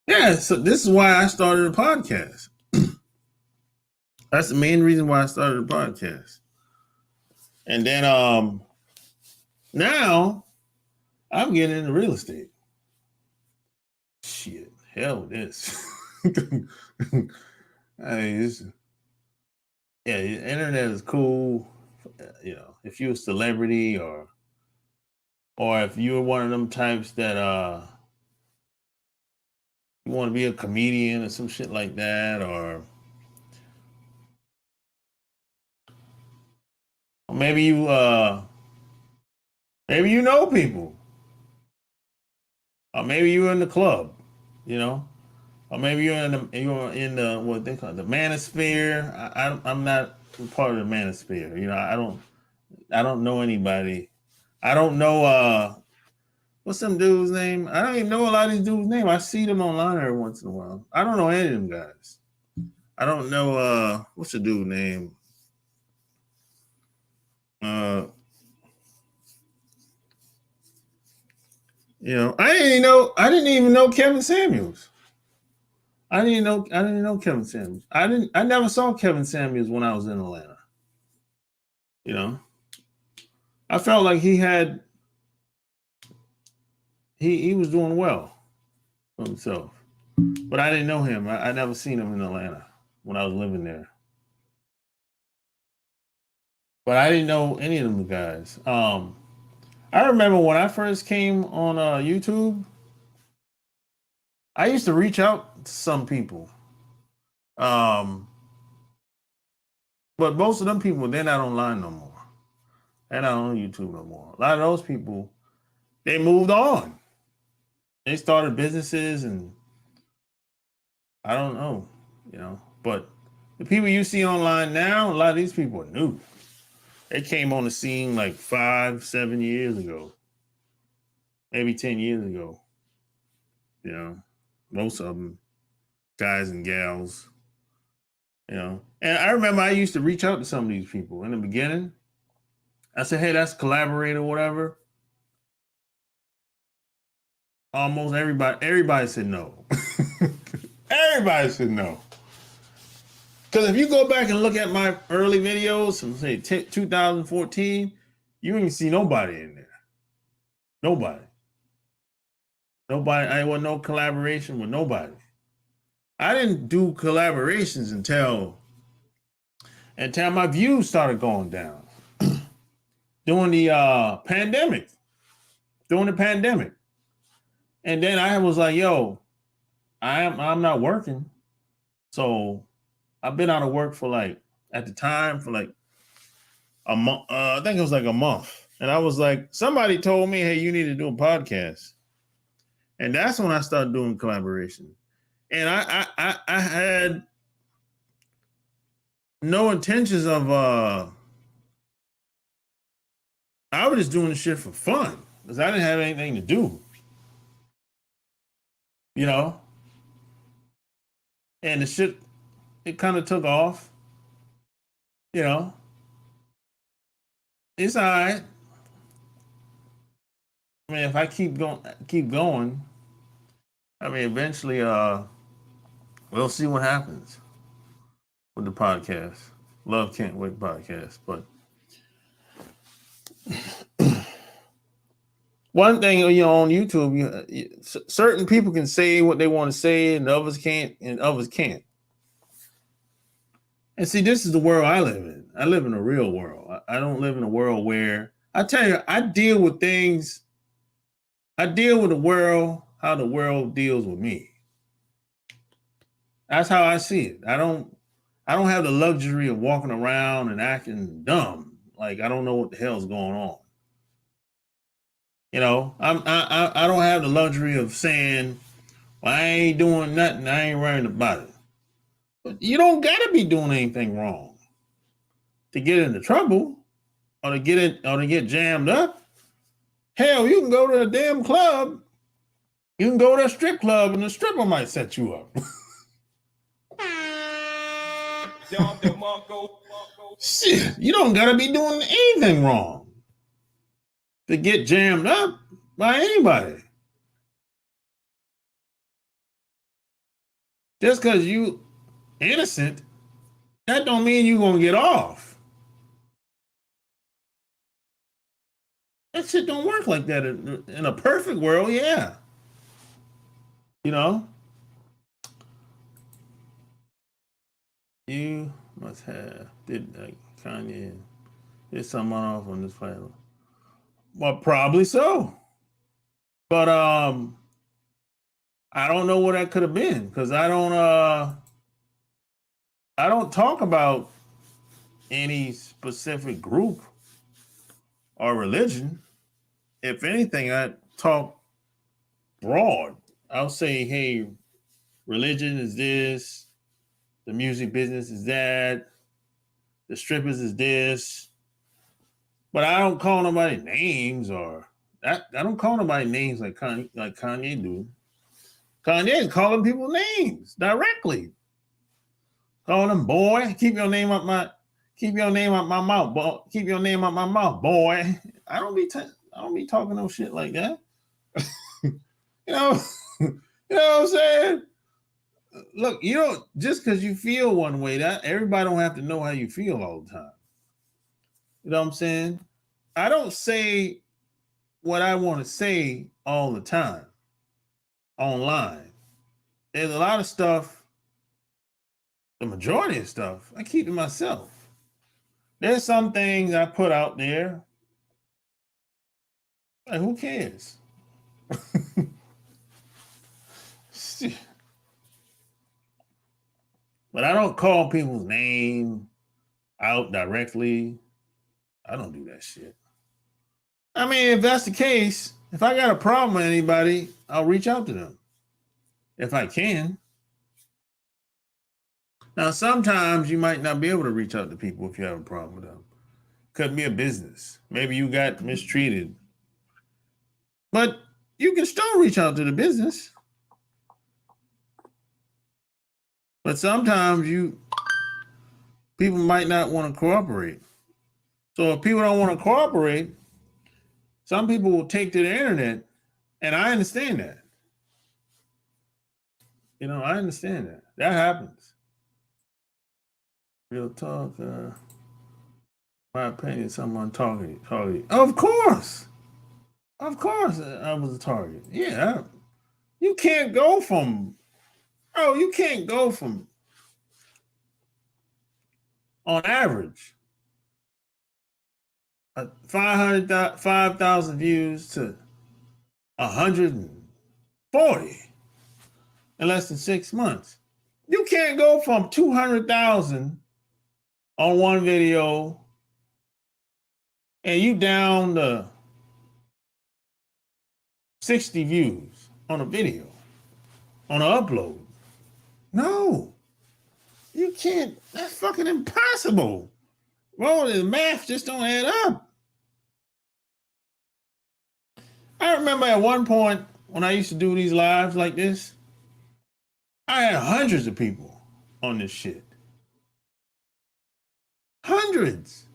F: Yeah, so this is why I started a podcast. That's the main reason why I started a podcast. And then now I'm getting into real estate. Shit, hell with this. The internet is cool. You know, if you're a celebrity or if you're one of them types that you want to be a comedian or some shit like that, or maybe you know people, or maybe you're in the club, you know, or maybe you're in the what they call it, the manosphere. I'm not part of the manosphere. You know, I don't know anybody. I don't know what's some dude's name. I don't even know a lot of these dudes' name. I see them online every once in a while. I don't know any of them guys. I don't know what's the dude's name. You know, I didn't even know Kevin Samuels. I didn't know Kevin Samuels. I never saw Kevin Samuels when I was in Atlanta. You know, I felt like he was doing well for himself, but I didn't know him. I never seen him in Atlanta when I was living there. But I didn't know any of them guys. I remember when I first came on YouTube, I used to reach out to some people. But most of them people, they're not online no more. They're not on YouTube no more. A lot of those people, they moved on. They started businesses and I don't know, you know. But the people you see online now, a lot of these people are new. They came on the scene like 5-7 years ago, maybe 10 years ago. You know, most of them, guys and gals. You know, and I remember I used to reach out to some of these people in the beginning. I said, "Hey, that's collaborate or whatever." Almost everybody said no. Everybody said no. Because if you go back and look at my early videos from say 2014, you ain't see nobody in there. Nobody. I want no collaboration with nobody. I didn't do collaborations until my views started going down during the pandemic. And then I was like, yo, I'm not working. So I've been out of work for like, at the time, for like a month. I think it was like a month, and I was like, somebody told me, "Hey, you need to do a podcast," and that's when I started doing collaboration. And I had no intentions of. I was just doing the shit for fun because I didn't have anything to do, you know. And the shit, it kind of took off, you know. It's all right. I mean, if I keep going, I mean, eventually, we'll see what happens with the podcast. Love Can't Wait podcast. But one thing, you know, on YouTube, certain people can say what they want to say, and others can't, and others can't. And see, this is the world I live in. I live in a real world. I don't live in a world where, I tell you, I deal with things. I deal with the world how the world deals with me. That's how I see it. I don't have the luxury of walking around and acting dumb, like I don't know what the hell's going on. You know, I don't have the luxury of saying, well, I ain't doing nothing, I ain't worrying about it. But you don't gotta be doing anything wrong to get into trouble or to get jammed up. Hell, you can go to a damn club. You can go to a strip club and the stripper might set you up. Shit, you don't gotta be doing anything wrong to get jammed up by anybody. Just because you innocent, that don't mean you gonna get off. That shit don't work like that. In a perfect world, yeah. You know? You must have Kanye did something off on this platform. Well, probably so. But I don't know what that could have been because I don't talk about any specific group or religion. If anything, I talk broad. I'll say, hey, religion is this, the music business is that, the strippers is this. But I don't call nobody names or I don't call nobody names like Kanye do. Kanye is calling people names directly. Calling them boy, keep your name out my mouth, boy. Keep your name out my mouth, boy. I don't be talking no shit like that. You know, you know what I'm saying? Look, you don't just because you feel one way, that everybody don't have to know how you feel all the time. You know what I'm saying? I don't say what I want to say all the time online. There's a lot of stuff, the majority of stuff, I keep to myself. There's some things I put out there. Like, who cares? But I don't call people's name out directly. I don't do that shit. I mean, if that's the case, if I got a problem with anybody, I'll reach out to them if I can. Now, sometimes you might not be able to reach out to people if you have a problem with them. Could be a business. Maybe you got mistreated. But you can still reach out to the business. But sometimes people might not want to cooperate. So if people don't want to cooperate, some people will take to the internet, and I understand that. You know, I understand that. That happens. Real talk, my opinion, someone target. Of course, I was a target. Yeah, you can't go from, on average, 5,000 views to 140 in less than 6 months. You can't go from 200,000 on one video and you down to 60 views on a video, on an upload. No, you can't. That's fucking impossible. Bro, the math just don't add up. I remember at one point when I used to do these lives like this, I had hundreds of people on this shit. Hundreds.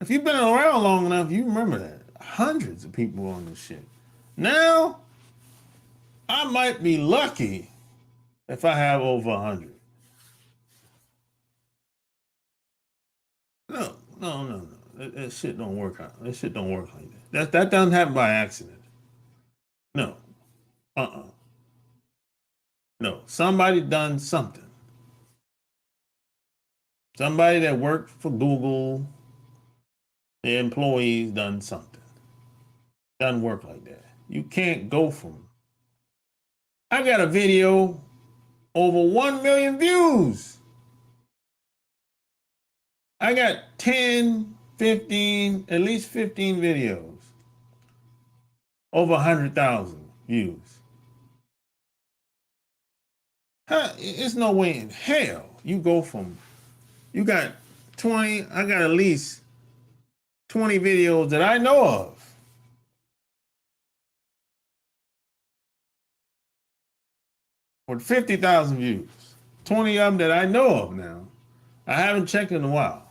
F: If you've been around long enough, you remember that. Hundreds of people on this shit. Now, I might be lucky if I have over 100. No. That shit don't work out. That shit don't work like that. That doesn't happen by accident. No. No. Somebody done something. Somebody that worked for Google, their employees done something. Doesn't work like that. You can't go from. I got a video over 1 million views. I got 10, 15, at least 15 videos over 100,000 views. It's no way in hell you go from, you got 20, I got at least 20 videos that I know of. With 50,000 views. 20 of them that I know of now. I haven't checked in a while.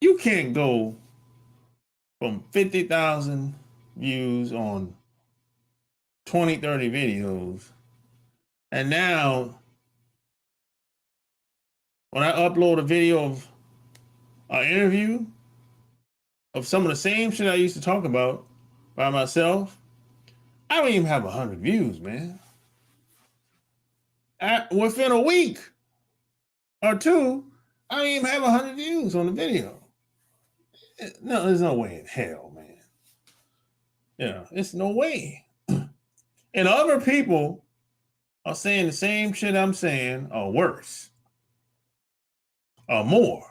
F: You can't go from 50,000 views on 20, 30 videos. And now, when I upload a video of an interview of some of the same shit I used to talk about by myself, I don't even have 100 views, man. Within a week or two, I don't even have 100 views on the video. No, there's no way in hell, man. Yeah, it's no way. And other people are saying the same shit I'm saying, or worse, or more.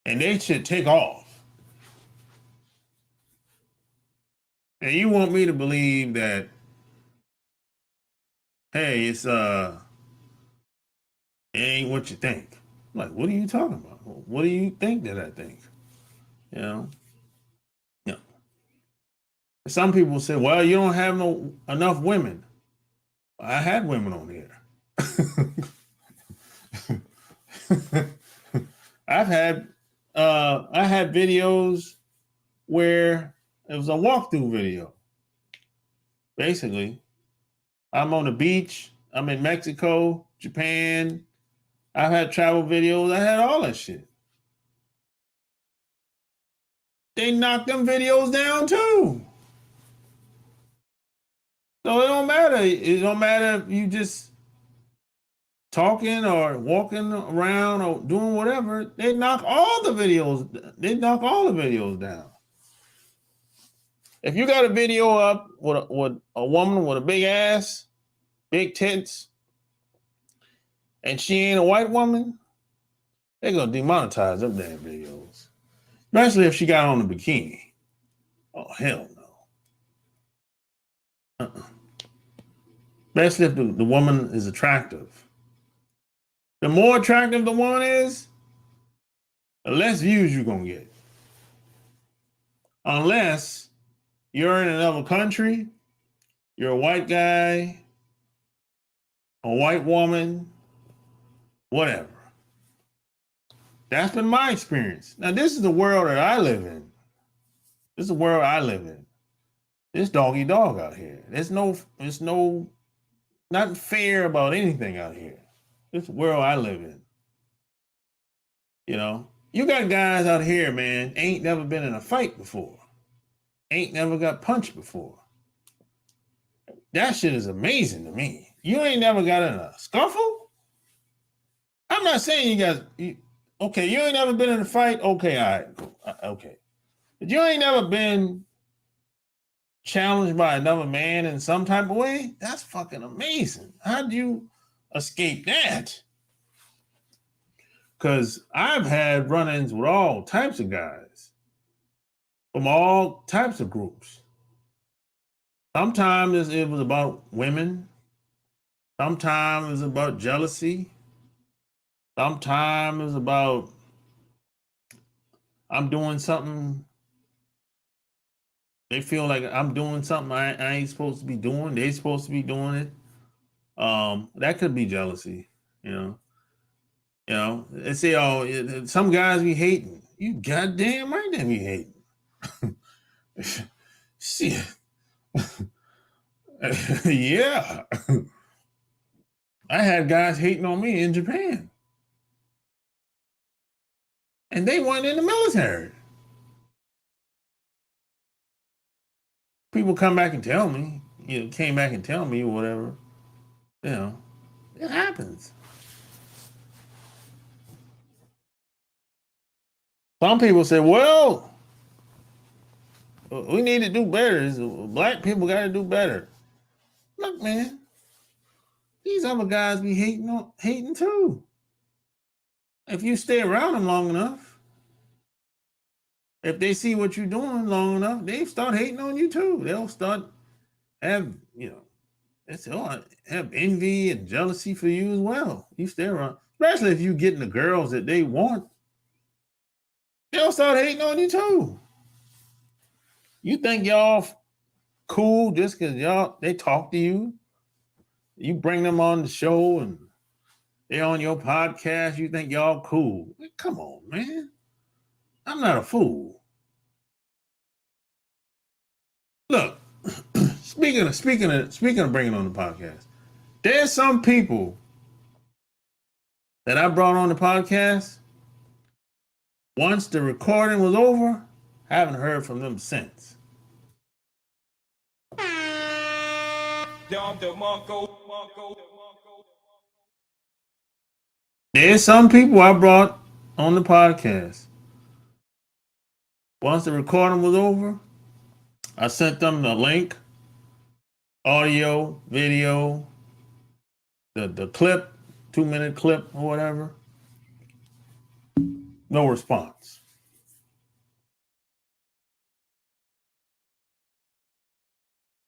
F: And they should take off. And you want me to believe that, hey, it ain't what you think. I'm like, what are you talking about? What do you think that I think? You know? No. Some people say, well, you don't have enough women. I had women on here. I had videos where it was a walkthrough video. Basically, I'm on the beach. I'm in Mexico, Japan. I've had travel videos. I had all that shit. They knocked them videos down too. So it don't matter. It don't matter if you just talking or walking around or doing whatever. They knock all the videos. They knock all the videos down. If you got a video up with a woman with a big ass, big tits, and she ain't a white woman, they're gonna demonetize them damn videos. Especially if she got on a bikini. Oh, hell no. Especially if the woman is attractive. The more attractive the woman is, the less views you're gonna get. Unless you're in another country, you're a white guy, a white woman, whatever. That's been my experience. Now, this is the world that I live in. This is the world I live in. It's doggy dog out here. There's nothing fair about anything out here. This is the world I live in. You know, you got guys out here, man, ain't never been in a fight before. Ain't never got punched before. That shit is amazing to me. You ain't never got in a scuffle? I'm not saying you guys... Okay, you ain't never been in a fight? Okay, all right. Okay. But you ain't never been challenged by another man in some type of way? That's fucking amazing. How'd you escape that? Because I've had run-ins with all types of guys from all types of groups. Sometimes it was about women. Sometimes it was about jealousy. Sometimes it was about I'm doing something. They feel like I'm doing something I ain't supposed to be doing. They supposed to be doing it. That could be jealousy, you know. You know, they say, oh, some guys be hating. You goddamn right they be hating. Shit. Yeah. I had guys hating on me in Japan. And they weren't in the military. People come back and tell me, came back and tell me or whatever. You know, it happens. Some people say, well, we need to do better. Black people got to do better. Look, man, these other guys be hating too. If you stay around them long enough, if they see what you're doing long enough, they start hating on you too. They'll start have envy and jealousy for you as well. You stay around, especially if you getting the girls that they want. They'll start hating on you too. You think y'all cool just because they talk to you? You bring them on the show and they're on your podcast. You think y'all cool? Come on, man. I'm not a fool. Look, speaking of bringing on the podcast, there's some people that I brought on the podcast. Once the recording was over, I haven't heard from them since. There's some people I brought on the podcast. Once the recording was over, I sent them the link, audio, video, the clip, 2-minute clip or whatever. No response.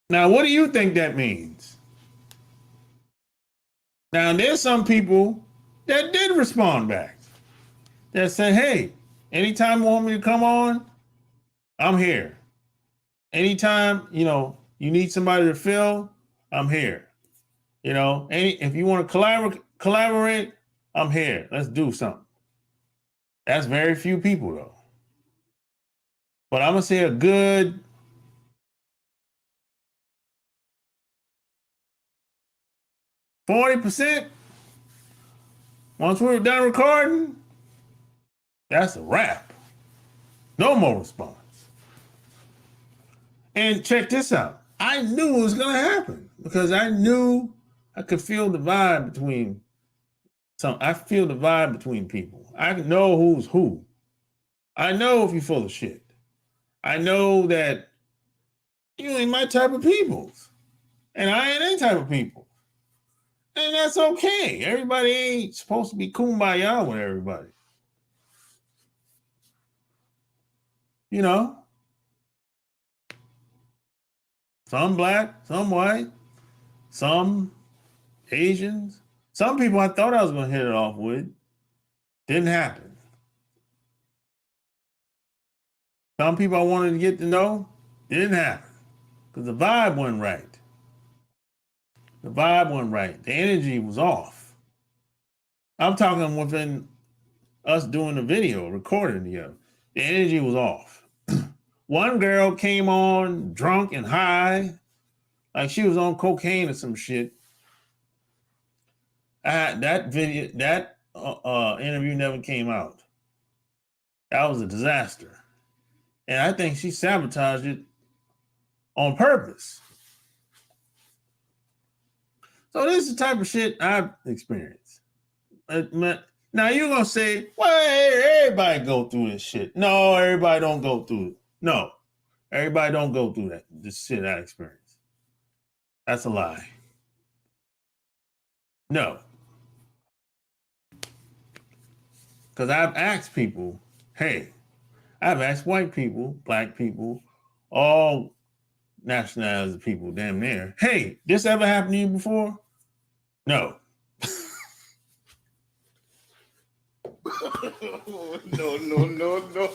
F: Now, what do you think that means? Now, there's some people that did respond back. That said, hey, anytime you want me to come on, I'm here. Anytime, you need somebody to fill, I'm here. If you want to collaborate, I'm here. Let's do something. That's very few people, though. But I'm going to say a good 40%. Once we're done recording, that's a wrap. No more response. And check this out. I knew it was going to happen because I knew I could feel the vibe between people. I know who's who. I know if you're full of shit. I know that you ain't my type of people. And I ain't any type of people. And that's okay. Everybody ain't supposed to be kumbaya with everybody. Some black, some white, some Asians. Some people I thought I was going to hit it off with. Didn't happen. Some people I wanted to get to know. Didn't happen. Because the vibe wasn't right. The energy was off. I'm talking within us doing the video, recording together. The energy was off. One girl came on drunk and high, like she was on cocaine or some shit. That interview never came out. That was a disaster. And I think she sabotaged it on purpose. So this is the type of shit I've experienced. Now you're going to say, well, everybody go through this shit. No, everybody don't go through it. No, everybody don't go through this shit I experienced. That's a lie. No. Because I've asked people, hey, I've asked white people, black people, all nationalities of people damn near, hey, this ever happened to you before? No.
E: No, no, no, no.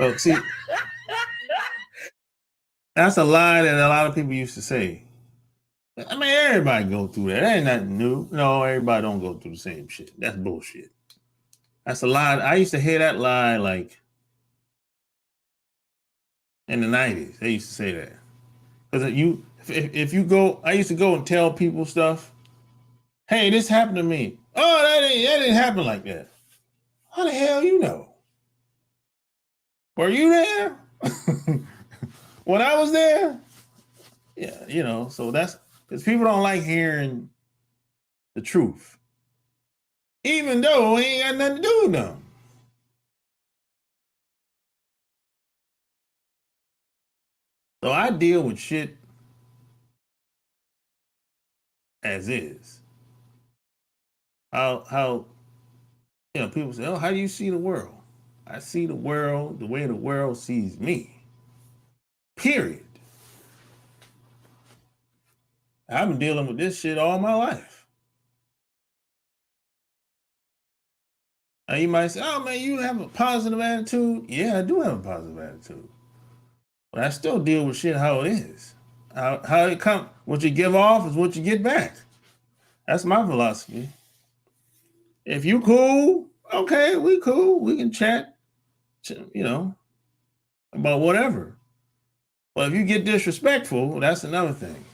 F: Oh, see, that's a lie that a lot of people used to say. I mean, everybody go through that. That ain't nothing new. No, everybody don't go through the same shit. That's bullshit. That's a lie. I used to hear that lie like in the 90s. They used to say that. Because if you go, I used to go and tell people stuff. Hey, this happened to me. Oh, that didn't happen like that. How the hell you know? Were you there? When I was there? Yeah, you know, so that's because people don't like hearing the truth. Even though it ain't got nothing to do with them. So I deal with shit as is. How you know, people say, oh, how do you see the world? I see the world the way the world sees me. Period. I've been dealing with this shit all my life. Now you might say, oh man, you have a positive attitude. Yeah, I do have a positive attitude. But I still deal with shit how it is. How it come, what you give off is what you get back. That's my philosophy. If you cool, okay, we cool. We can chat, you know, about whatever. But if you get disrespectful, that's another thing.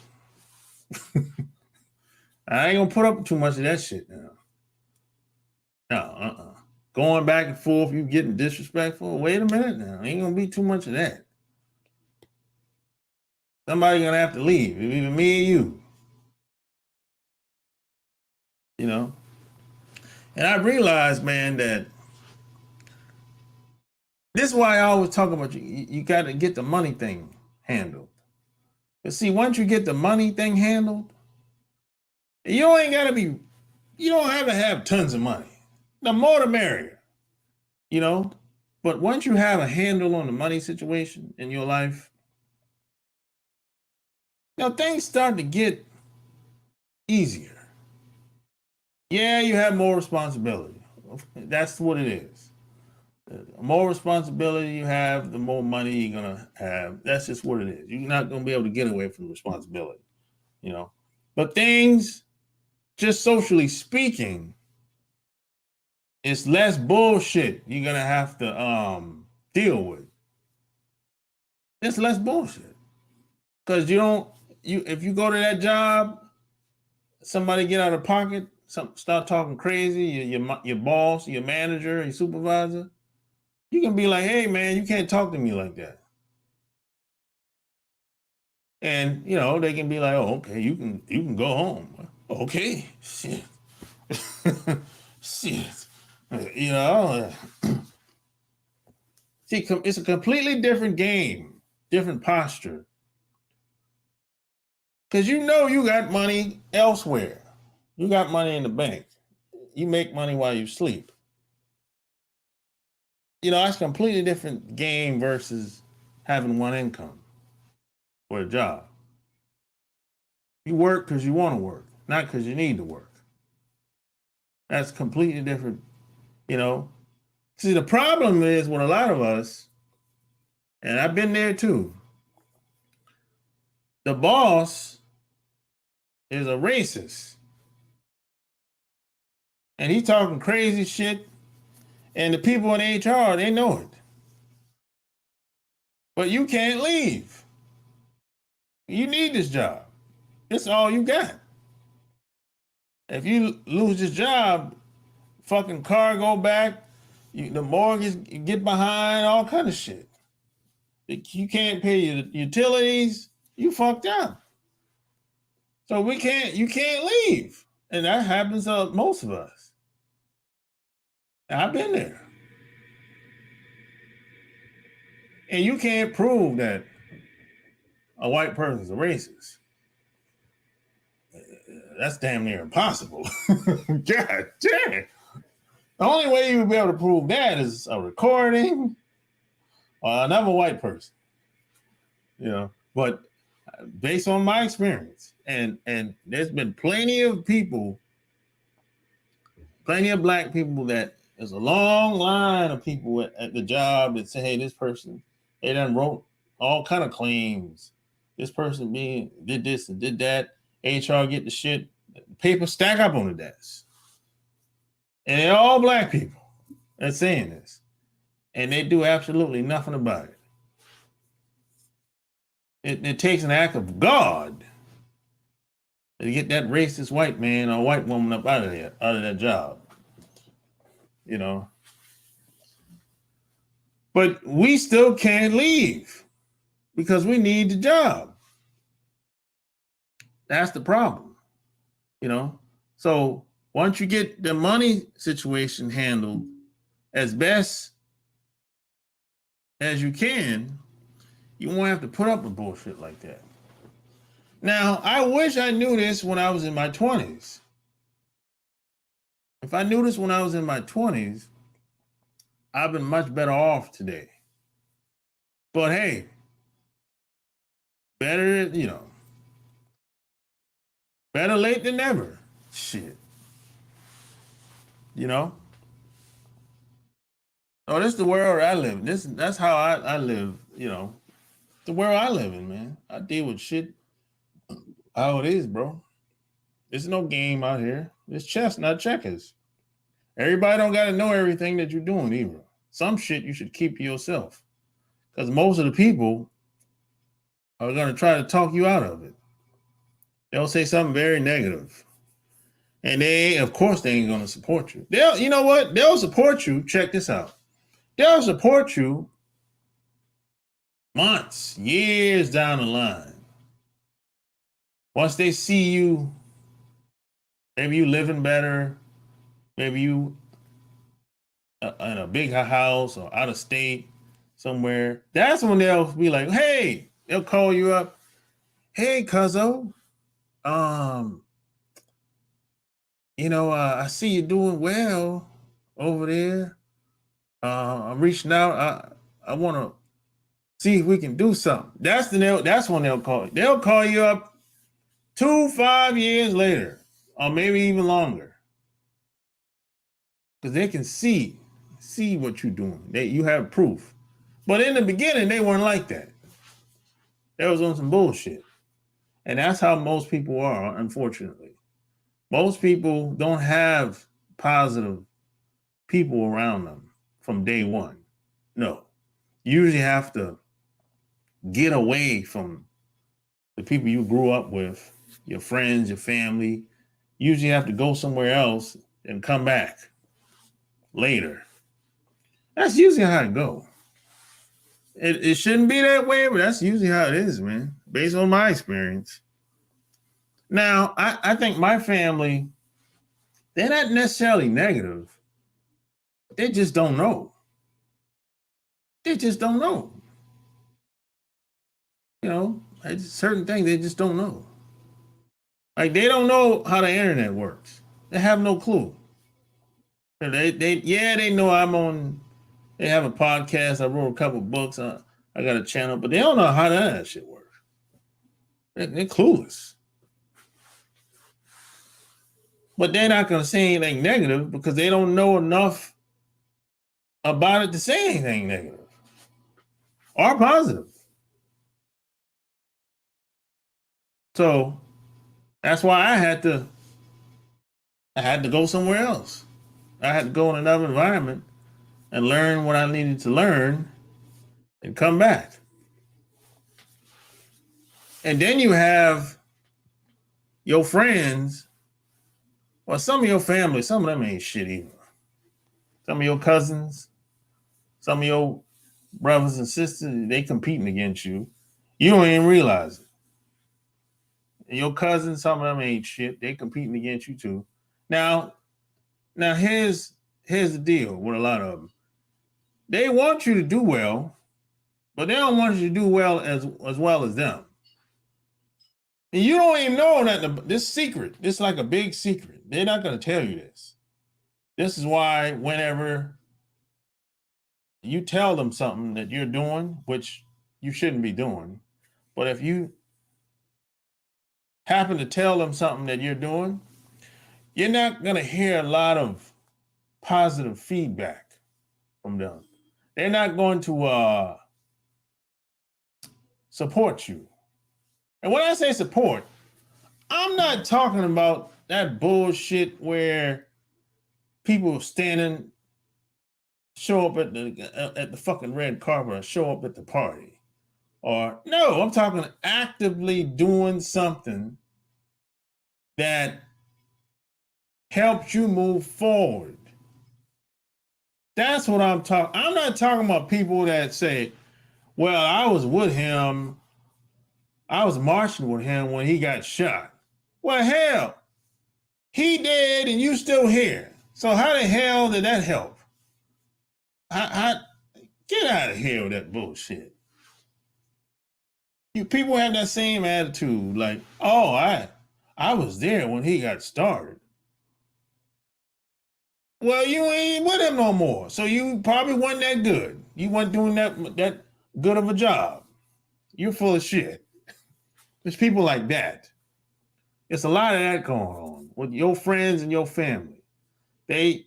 F: I ain't gonna put up too much of that shit now. No, Going back and forth, you getting disrespectful. Wait a minute now. Ain't gonna be too much of that. Somebody's gonna have to leave. Either me or you. You know? And I realized, man, that this is why I always talk about you gotta get the money thing handled. But see, once you get the money thing handled, you don't have to have tons of money. The more the merrier, you know? But once you have a handle on the money situation in your life, you know, things start to get easier. Yeah, you have more responsibility. That's what it is. The more responsibility you have, the more money you're gonna have. That's just what it is. You're not gonna be able to get away from responsibility, you know. But things, just socially speaking, it's less bullshit you're gonna have to deal with. It's less bullshit. Because if you go to that job, somebody get out of pocket, start talking crazy, your boss, your manager, your supervisor, you can be like, hey man, you can't talk to me like that. And you know, they can be like, oh, okay, you can go home. Okay, shit. Shit. You know, see, it's a completely different game, different posture. Because you know you got money elsewhere. You got money in the bank. You make money while you sleep. You know, that's a completely different game versus having one income or a job. You work because you want to work, not because you need to work. That's completely different, you know. See, the problem is with a lot of us, and I've been there too, the boss is a racist. And he's talking crazy shit, and the people in HR, they know it. But you can't leave. You need this job. It's all you got. If you lose this job, fucking car go back, the mortgage get behind, all kind of shit. You can't pay your utilities, you fucked up. So you can't leave. And that happens to most of us. I've been there. And you can't prove that a white person's a racist. that's damn near impossible. God damn. The only way you would be able to prove that is a recording or another white person. You know, but based on my experience, and there's been plenty of people, plenty of black people that there's a long line of people at the job that say, hey, this person, they done wrote all kind of claims. This person did this and did that. HR get the shit, paper stack up on the desk. And they're all black people that's saying this. And they do absolutely nothing about it. It takes an act of God to get that racist white man or white woman up out of that job. You know. But we still can't leave because we need the job. That's the problem. You know. So once you get the money situation handled as best as you can, you won't have to put up with bullshit like that. Now, I wish I knew this when I was in my 20s. If I knew this when I was in my 20s, I've been much better off today. But hey, better, you know, better late than never. Shit. You know? Oh, this is the world I live in. That's how I live, you know. The world I live in, man. I deal with shit how it is, bro. There's no game out here. It's chess, not checkers. Everybody don't got to know everything that you're doing either. Some shit you should keep to yourself. Because most of the people are going to try to talk you out of it. They'll say something very negative. And of course, they ain't going to support you. You know what? They'll support you. Check this out. They'll support you months, years down the line. Once they see you, maybe you living better, maybe you in a big house or out of state somewhere, that's when they'll be like, hey, they'll call you up. Hey, cuzzo, you know, I see you doing well over there. I'm reaching out. I want to see if we can do something. That's when they'll call you. They'll call you up 2-5 years later, or maybe even longer, because they can see what you're doing. You have proof. But in the beginning, they weren't like that. They was on some bullshit, and that's how most people are. Unfortunately, most people don't have positive people around them from day one. No, you usually have to get away from the people you grew up with, your friends, your family. You usually have to go somewhere else and come back later. That's usually how it goes. It shouldn't be that way, but that's usually how it is, man, based on my experience. Now, I think my family, they're not necessarily negative. They just don't know. They just don't know. You know, certain things they just don't know. Like, they don't know how the internet works. They have no clue. They know they have a podcast. I wrote a couple books. I got a channel, but they don't know how that shit works. They're clueless. But they're not going to say anything negative because they don't know enough about it to say anything negative or positive. So that's why I had to go somewhere else. I had to go in another environment and learn what I needed to learn and come back. And then you have your friends, or some of your family, some of them ain't shit either. Some of your cousins, some of your brothers and sisters, they competing against you. You don't even realize it. And your cousins, some of them ain't shit. They competing against you too. Now here's the deal with a lot of them. They want you to do well, but they don't want you to do well as well as them. And you don't even know that this secret. This is like a big secret. They're not going to tell you this. This is why whenever you tell them something that you're doing, which you shouldn't be doing, but if you happen to tell them something that you're doing, you're not going to hear a lot of positive feedback from them. They're not going to support you. And when I say support, I'm not talking about that bullshit where people standing, show up at the fucking red carpet or show up at the party. Or no, I'm talking actively doing something that helps you move forward. That's what I'm talking. I'm not talking about people that say, well, I was with him. I was marching with him when he got shot. Well, hell, he dead and you still here. So how the hell did that help? Get out of here with that bullshit. You people have that same attitude, like, oh, I was there when he got started. Well, you ain't with him no more, so you probably wasn't that good. You weren't doing that good of a job. You're full of shit. There's people like that. There's a lot of that going on with your friends and your family. They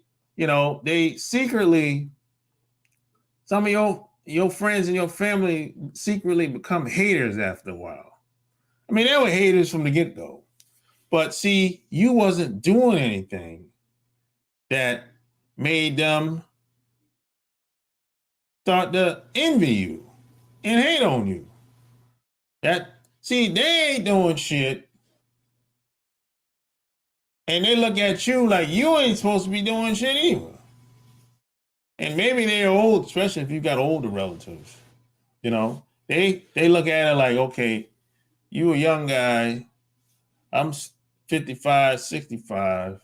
F: secretly, some of your friends and your family secretly become haters after a while. I mean, they were haters from the get-go. But see, you wasn't doing anything that made them start to envy you and hate on you. They ain't doing shit. And they look at you like you ain't supposed to be doing shit either. And maybe they're old, especially if you got older relatives. You know, they look at it like, okay, you a young guy. I'm 55, 65.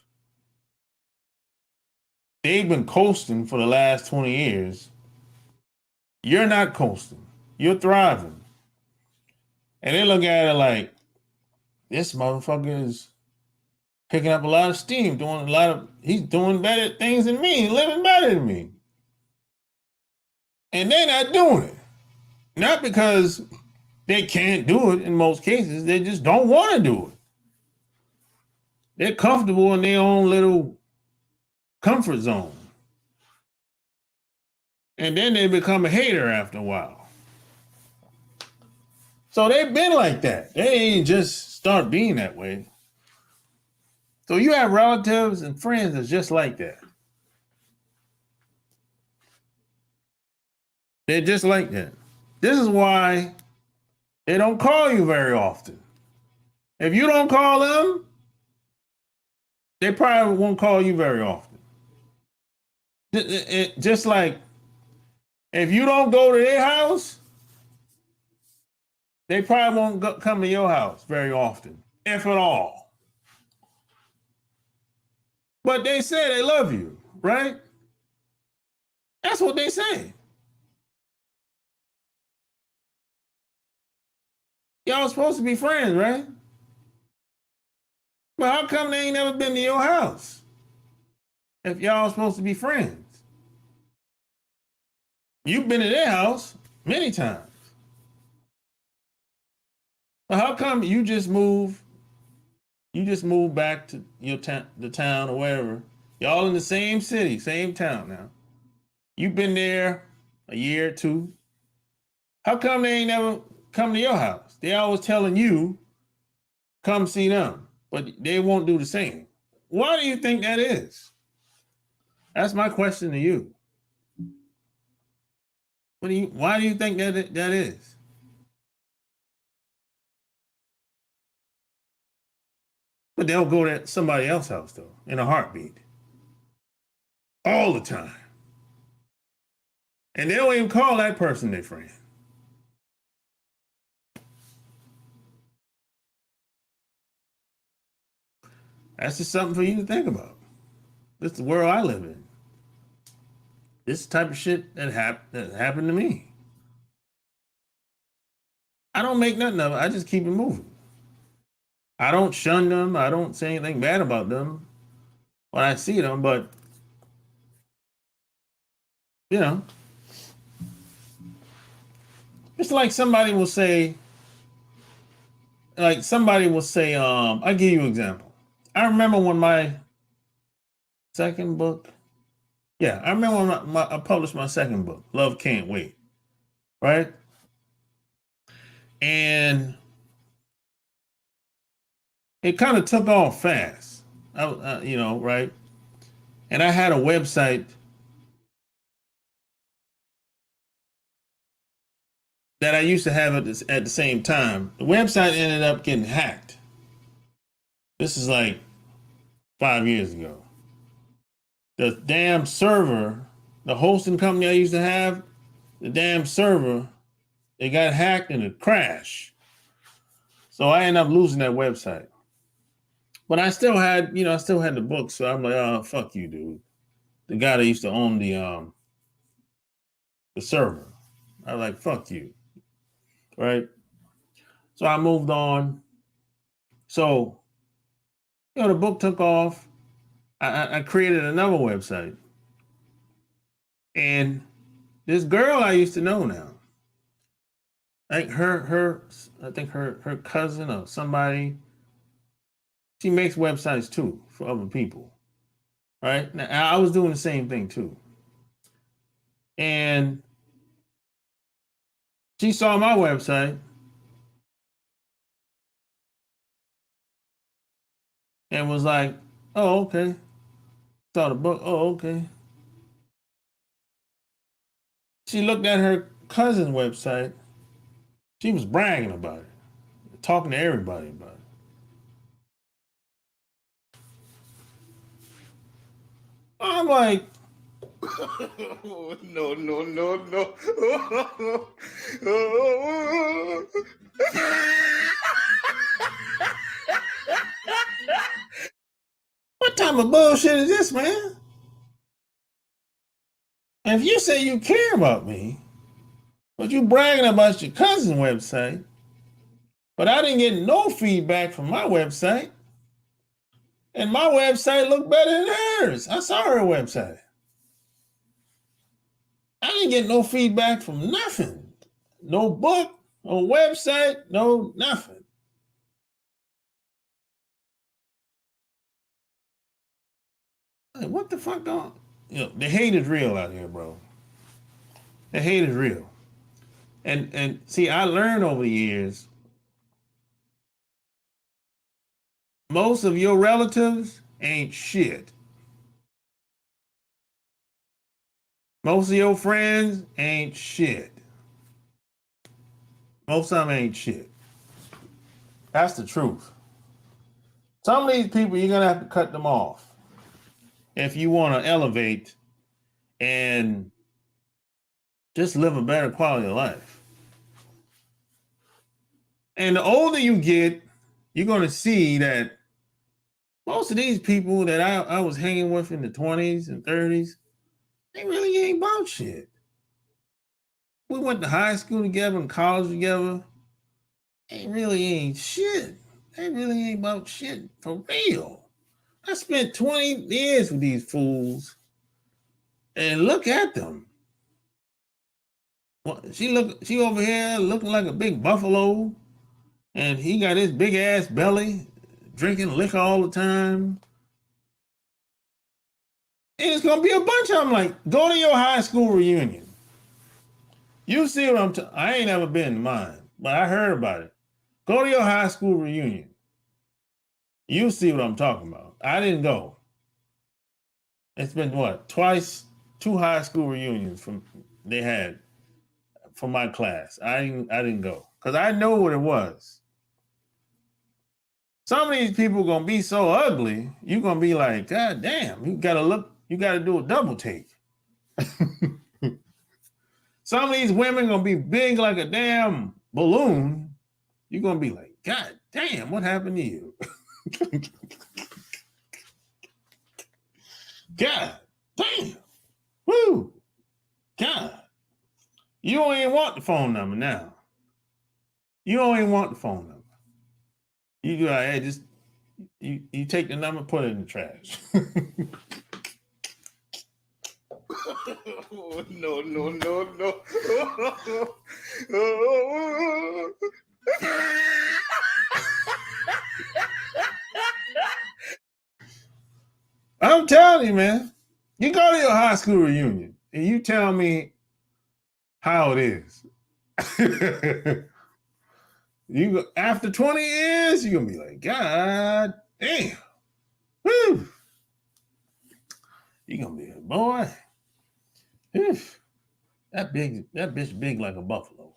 F: They've been coasting for the last 20 years. You're not coasting. You're thriving. And they look at it like, this motherfucker is picking up a lot of steam, he's doing better things than me, living better than me. And they're not doing it. Not because they can't do it in most cases, they just don't want to do it. They're comfortable in their own little comfort zone. And then they become a hater after a while. So they've been like that. They ain't just start being that way. So you have relatives and friends that's just like that. They're just like that. This is why they don't call you very often. If you don't call them, they probably won't call you very often. Just like if you don't go to their house, they probably won't come to your house very often, if at all. But they say they love you, right? That's what they say. Y'all supposed to be friends, right? But how come they ain't never been to your house if y'all supposed to be friends? You've been to their house many times. But how come you just move back to the town or wherever? Y'all in the same city, same town now. You've been there a year or two. How come they ain't never come to your house? They always telling you, come see them, but they won't do the same. Why do you think that is? That's my question to you. Why do you think that is? But they'll go to somebody else's house, though, in a heartbeat. All the time. And they don't even call that person their friend. That's just something for you to think about. This is the world I live in. This is the type of shit that happened to me. I don't make nothing of it. I just keep it moving. I don't shun them. I don't say anything bad about them when I see them, but you know, it's like somebody will say, I'll give you an example. I remember when my second book, I remember when I published my second book, Love Can't Wait, right? And it kind of took off fast, right? And I had a website that I used to have at the same time. The website ended up getting hacked. This is like 5 years ago. The damn server, the hosting company I used to have, the damn server, it got hacked and it crashed. So I ended up losing that website. But I still had the book. So I'm like, oh, fuck you, dude. The guy that used to own the server. I was like, fuck you. Right? So I moved on. So, the book took off. I created another website. And this girl I used to know now, like her cousin or somebody, she makes websites too for other people. Right? Now, I was doing the same thing too. And she saw my website and was like, oh, okay. Saw the book. Oh, okay. She looked at her cousin's website. She was bragging about it, talking to everybody about it. I'm like,
E: no, no, no, no.
F: what type of bullshit is this, man? And if you say you care about me, but you bragging about your cousin's website, but I didn't get no feedback from my website, and my website looked better than hers. I saw her website. I didn't get no feedback from nothing. No book, no website, no nothing. Like, what the fuck going? The hate is real out here, bro. The hate is real. And see, I learned over the years, most of your relatives ain't shit. Most of your friends ain't shit. Most of them ain't shit. That's the truth. Some of these people, you're going to have to cut them off if you want to elevate and just live a better quality of life. And the older you get, you're going to see that most of these people that I was hanging with in the 20s and 30s, they really ain't about shit. We went to high school together and college together. They really ain't shit. They really ain't about shit for real. I spent 20 years with these fools, and look at them. She over here looking like a big buffalo, and he got his big ass belly, drinking liquor all the time. And it's gonna be a bunch of them. Like, go to your high school reunion. You see what I ain't never been to mine, but I heard about it. Go to your high school reunion. You see what I'm talking about. I didn't go. It's been twice, 2 high school reunions they had for my class. I didn't go because I know what it was. Some of these people are gonna be so ugly, you're gonna be like, God damn, you gotta do a double take. Some of these women gonna be big like a damn balloon. You're gonna be like, God damn, what happened to you? God damn. Woo. God. You don't even want the phone number now. You don't even want the phone number. You go, hey, just you take the number, put it in the trash.
E: No, no, no, no.
F: I'm telling you, man. You go to your high school reunion and you tell me how it is. You go, after 20 years, you're gonna be like, God damn. Woo. You're gonna be like, boy. That bitch big like a buffalo.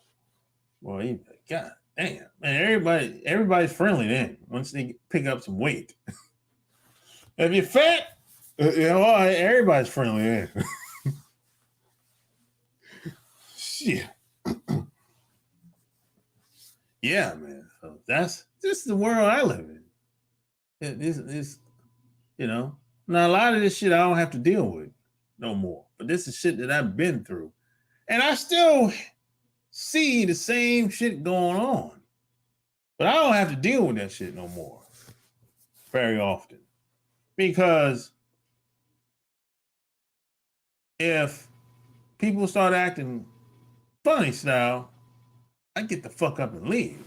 F: Boy, you like, God damn. Man, everybody's friendly then once they pick up some weight. If you're fat, everybody's friendly then. Shit. Yeah, man. So this is the world I live in. This, now a lot of this shit I don't have to deal with no more. But this is shit that I've been through. And I still see the same shit going on. But I don't have to deal with that shit no more very often. Because if people start acting funny style, I get the fuck up and leave.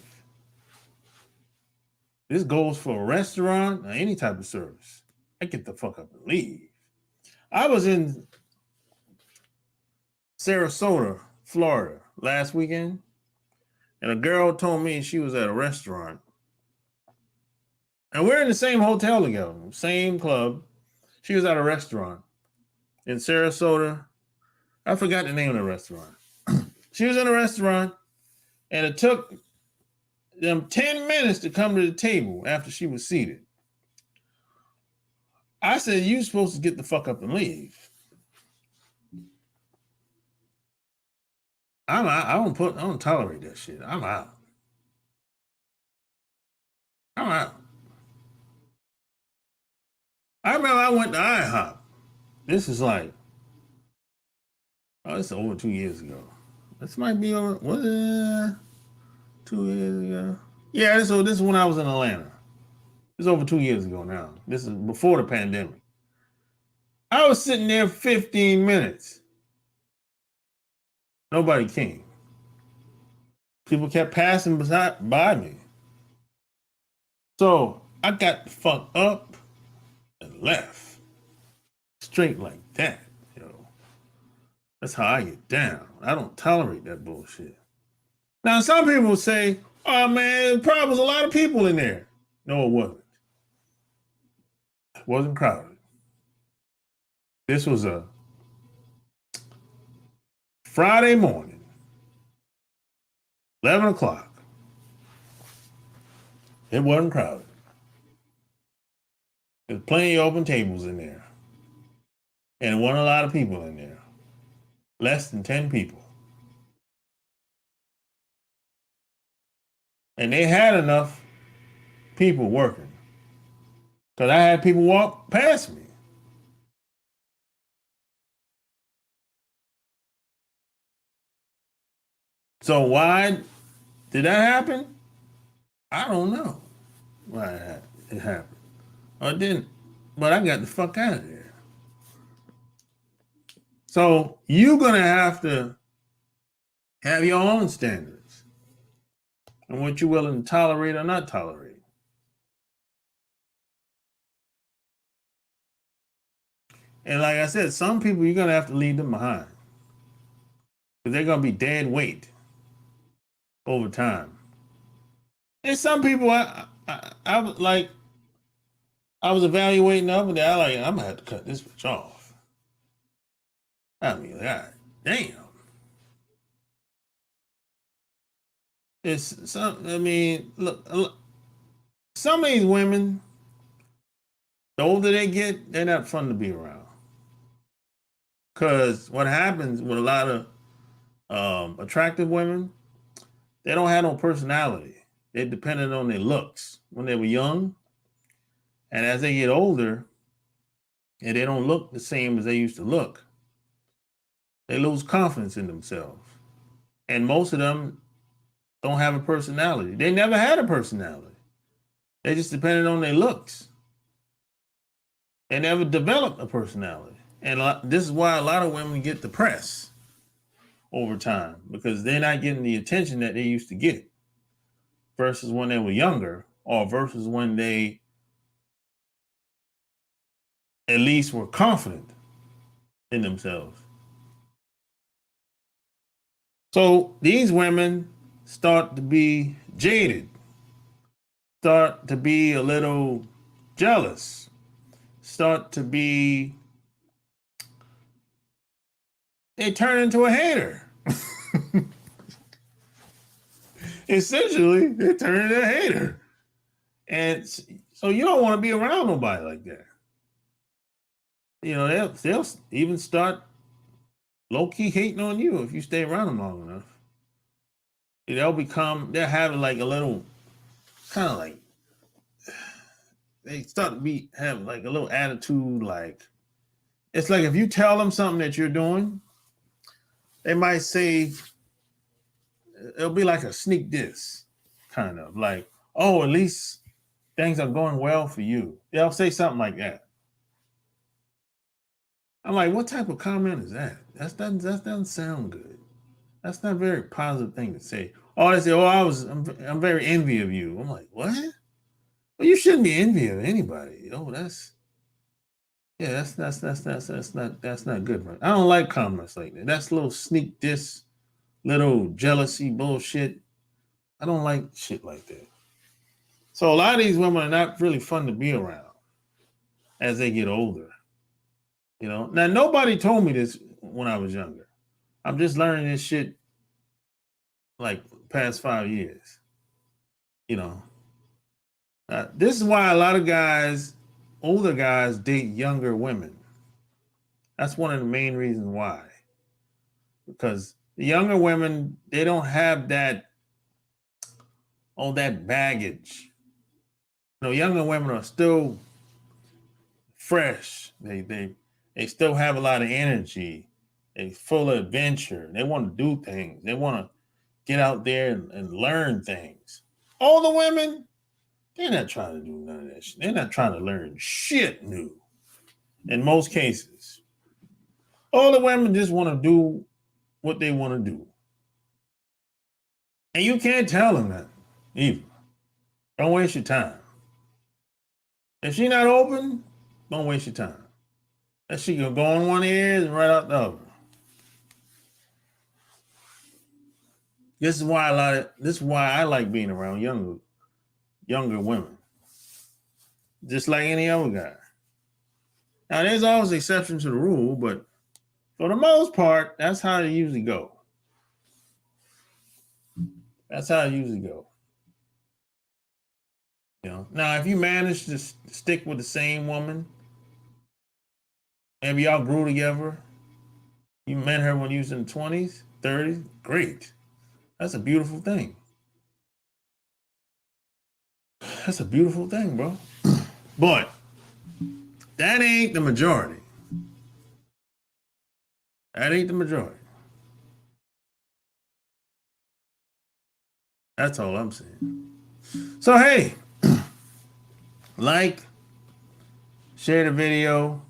F: This goes for a restaurant or any type of service. I get the fuck up and leave. I was in Sarasota, Florida last weekend, and a girl told me she was at a restaurant. And we're in the same hotel together, same club. She was at a restaurant in Sarasota. I forgot the name of the restaurant. She was in a restaurant, and it took them 10 minutes to come to the table after she was seated. I said, you're supposed to get the fuck up and leave. I'm out. I don't tolerate that shit. I'm out. I remember I went to IHOP. This is like, it's over 2 years ago. This might be over, 2 years ago? Yeah, so this is when I was in Atlanta. It's over 2 years ago now. This is before the pandemic. I was sitting there 15 minutes. Nobody came. People kept passing by me. So I got the fuck up and left. Straight like that, That's how I get down. I don't tolerate that bullshit. Now, some people say, oh man, it probably was a lot of people in there. No, it wasn't. It wasn't crowded. This was a Friday morning, 11 o'clock. It wasn't crowded. There's plenty of open tables in there. And there wasn't a lot of people in there. Less than 10 people. And they had enough people working. Because I had people walk past me. So why did that happen? I don't know why it happened. Or it didn't. But I got the fuck out of there. So you're going to have your own standards and what you're willing to tolerate or not tolerate. And like I said, some people you're going to have to leave them behind. Because they're going to be dead weight over time. And some people I was evaluating the other day. I'm going to have to cut this bitch off. I mean, God damn. Look, some of these women, the older they get, they're not fun to be around. Because what happens with a lot of attractive women, they don't have no personality. They're dependent on their looks when they were young. And as they get older, and they don't look the same as they used to look, they lose confidence in themselves. And most of them don't have a personality. They never had a personality. They just depended on their looks. They never developed a personality. And this is why a lot of women get depressed over time, because they're not getting the attention that they used to get versus when they were younger, or versus when they at least were confident in themselves. So these women start to be jaded, start to be a little jealous, start to be, they turn into a hater. Essentially, they turn into a hater. And so you don't want to be around nobody like that. You know, they'll even start low-key hating on you if you stay around them long enough. They'll have like a little, kind of like, they start to have like a little attitude, like, it's like if you tell them something that you're doing, they might say, it'll be like a sneak diss, kind of like, oh, at least things are going well for you. They'll say something like that. I'm like, what type of comment is that? That doesn't sound good. That's not a very positive thing to say. Oh, they say, oh, I'm very envy of you. I'm like, what? Well, you shouldn't be envy of anybody. Oh, that's not good, man. I don't like comments like that. That's a little sneak diss, little jealousy bullshit. I don't like shit like that. So a lot of these women are not really fun to be around as they get older. You know, now nobody told me this when I was younger. I'm just learning this shit like past 5 years. You know, this is why a lot of guys, older guys, date younger women. That's one of the main reasons why. Because the younger women, they don't have that baggage. You know, younger women are still fresh. They still have a lot of energy. They're full of adventure. They want to do things. They want to get out there and learn things. Older women, they're not trying to do none of that shit. They're not trying to learn shit new. In most cases, older women just want to do what they want to do. And you can't tell them that either. Don't waste your time. If she's not open, don't waste your time. That shit gonna go on one ear and right out the other. This is why I like being around younger women. Just like any other guy. Now there's always exceptions to the rule, but for the most part, that's how it usually go. That's how it usually go. You know, now if you manage to stick with the same woman, maybe y'all grew together, you met her when you was in the 20s, 30s, great. That's a beautiful thing. That's a beautiful thing, bro. But that ain't the majority. That ain't the majority. That's all I'm saying. So, hey, like, share the video.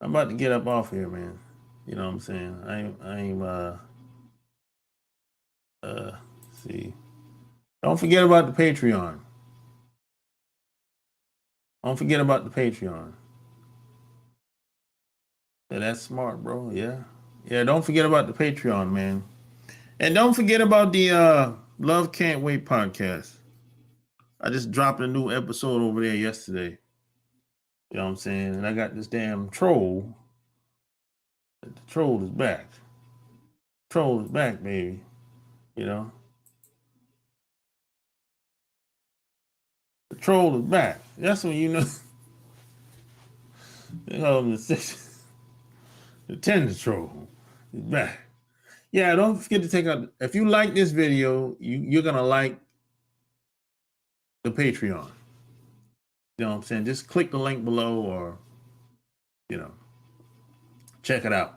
F: I'm about to get up off here, man. You know what I'm saying? See. Don't forget about the Patreon. Don't forget about the Patreon. Yeah, that's smart, bro. Yeah. Yeah, don't forget about the Patreon, man. And don't forget about the Love Can't Wait podcast. I just dropped a new episode over there yesterday. You know what I'm saying? And I got this damn troll. The troll is back. Troll is back, baby. You know? The troll is back. That's when you know. They call him the tender troll. He's back. Yeah, don't forget to take out. If you like this video, you're gonna like the Patreon. You know what I'm saying? Just click the link below, or check it out.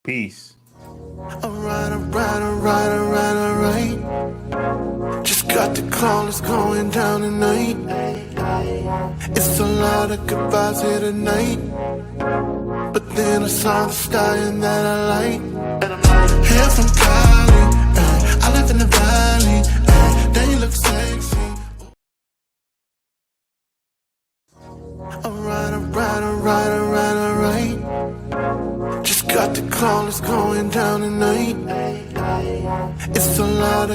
F: Peace.
E: Alright, alright, alright, alright, alright. Just got the call, it's going down tonight. It's a lot of goodbyes here tonight. But then I saw the stallion that I like. Hair from Cali, I live in the valley. Then you look sexy. Alright, alright, alright, alright, alright. Just got the call, it's going down tonight. It's a lot of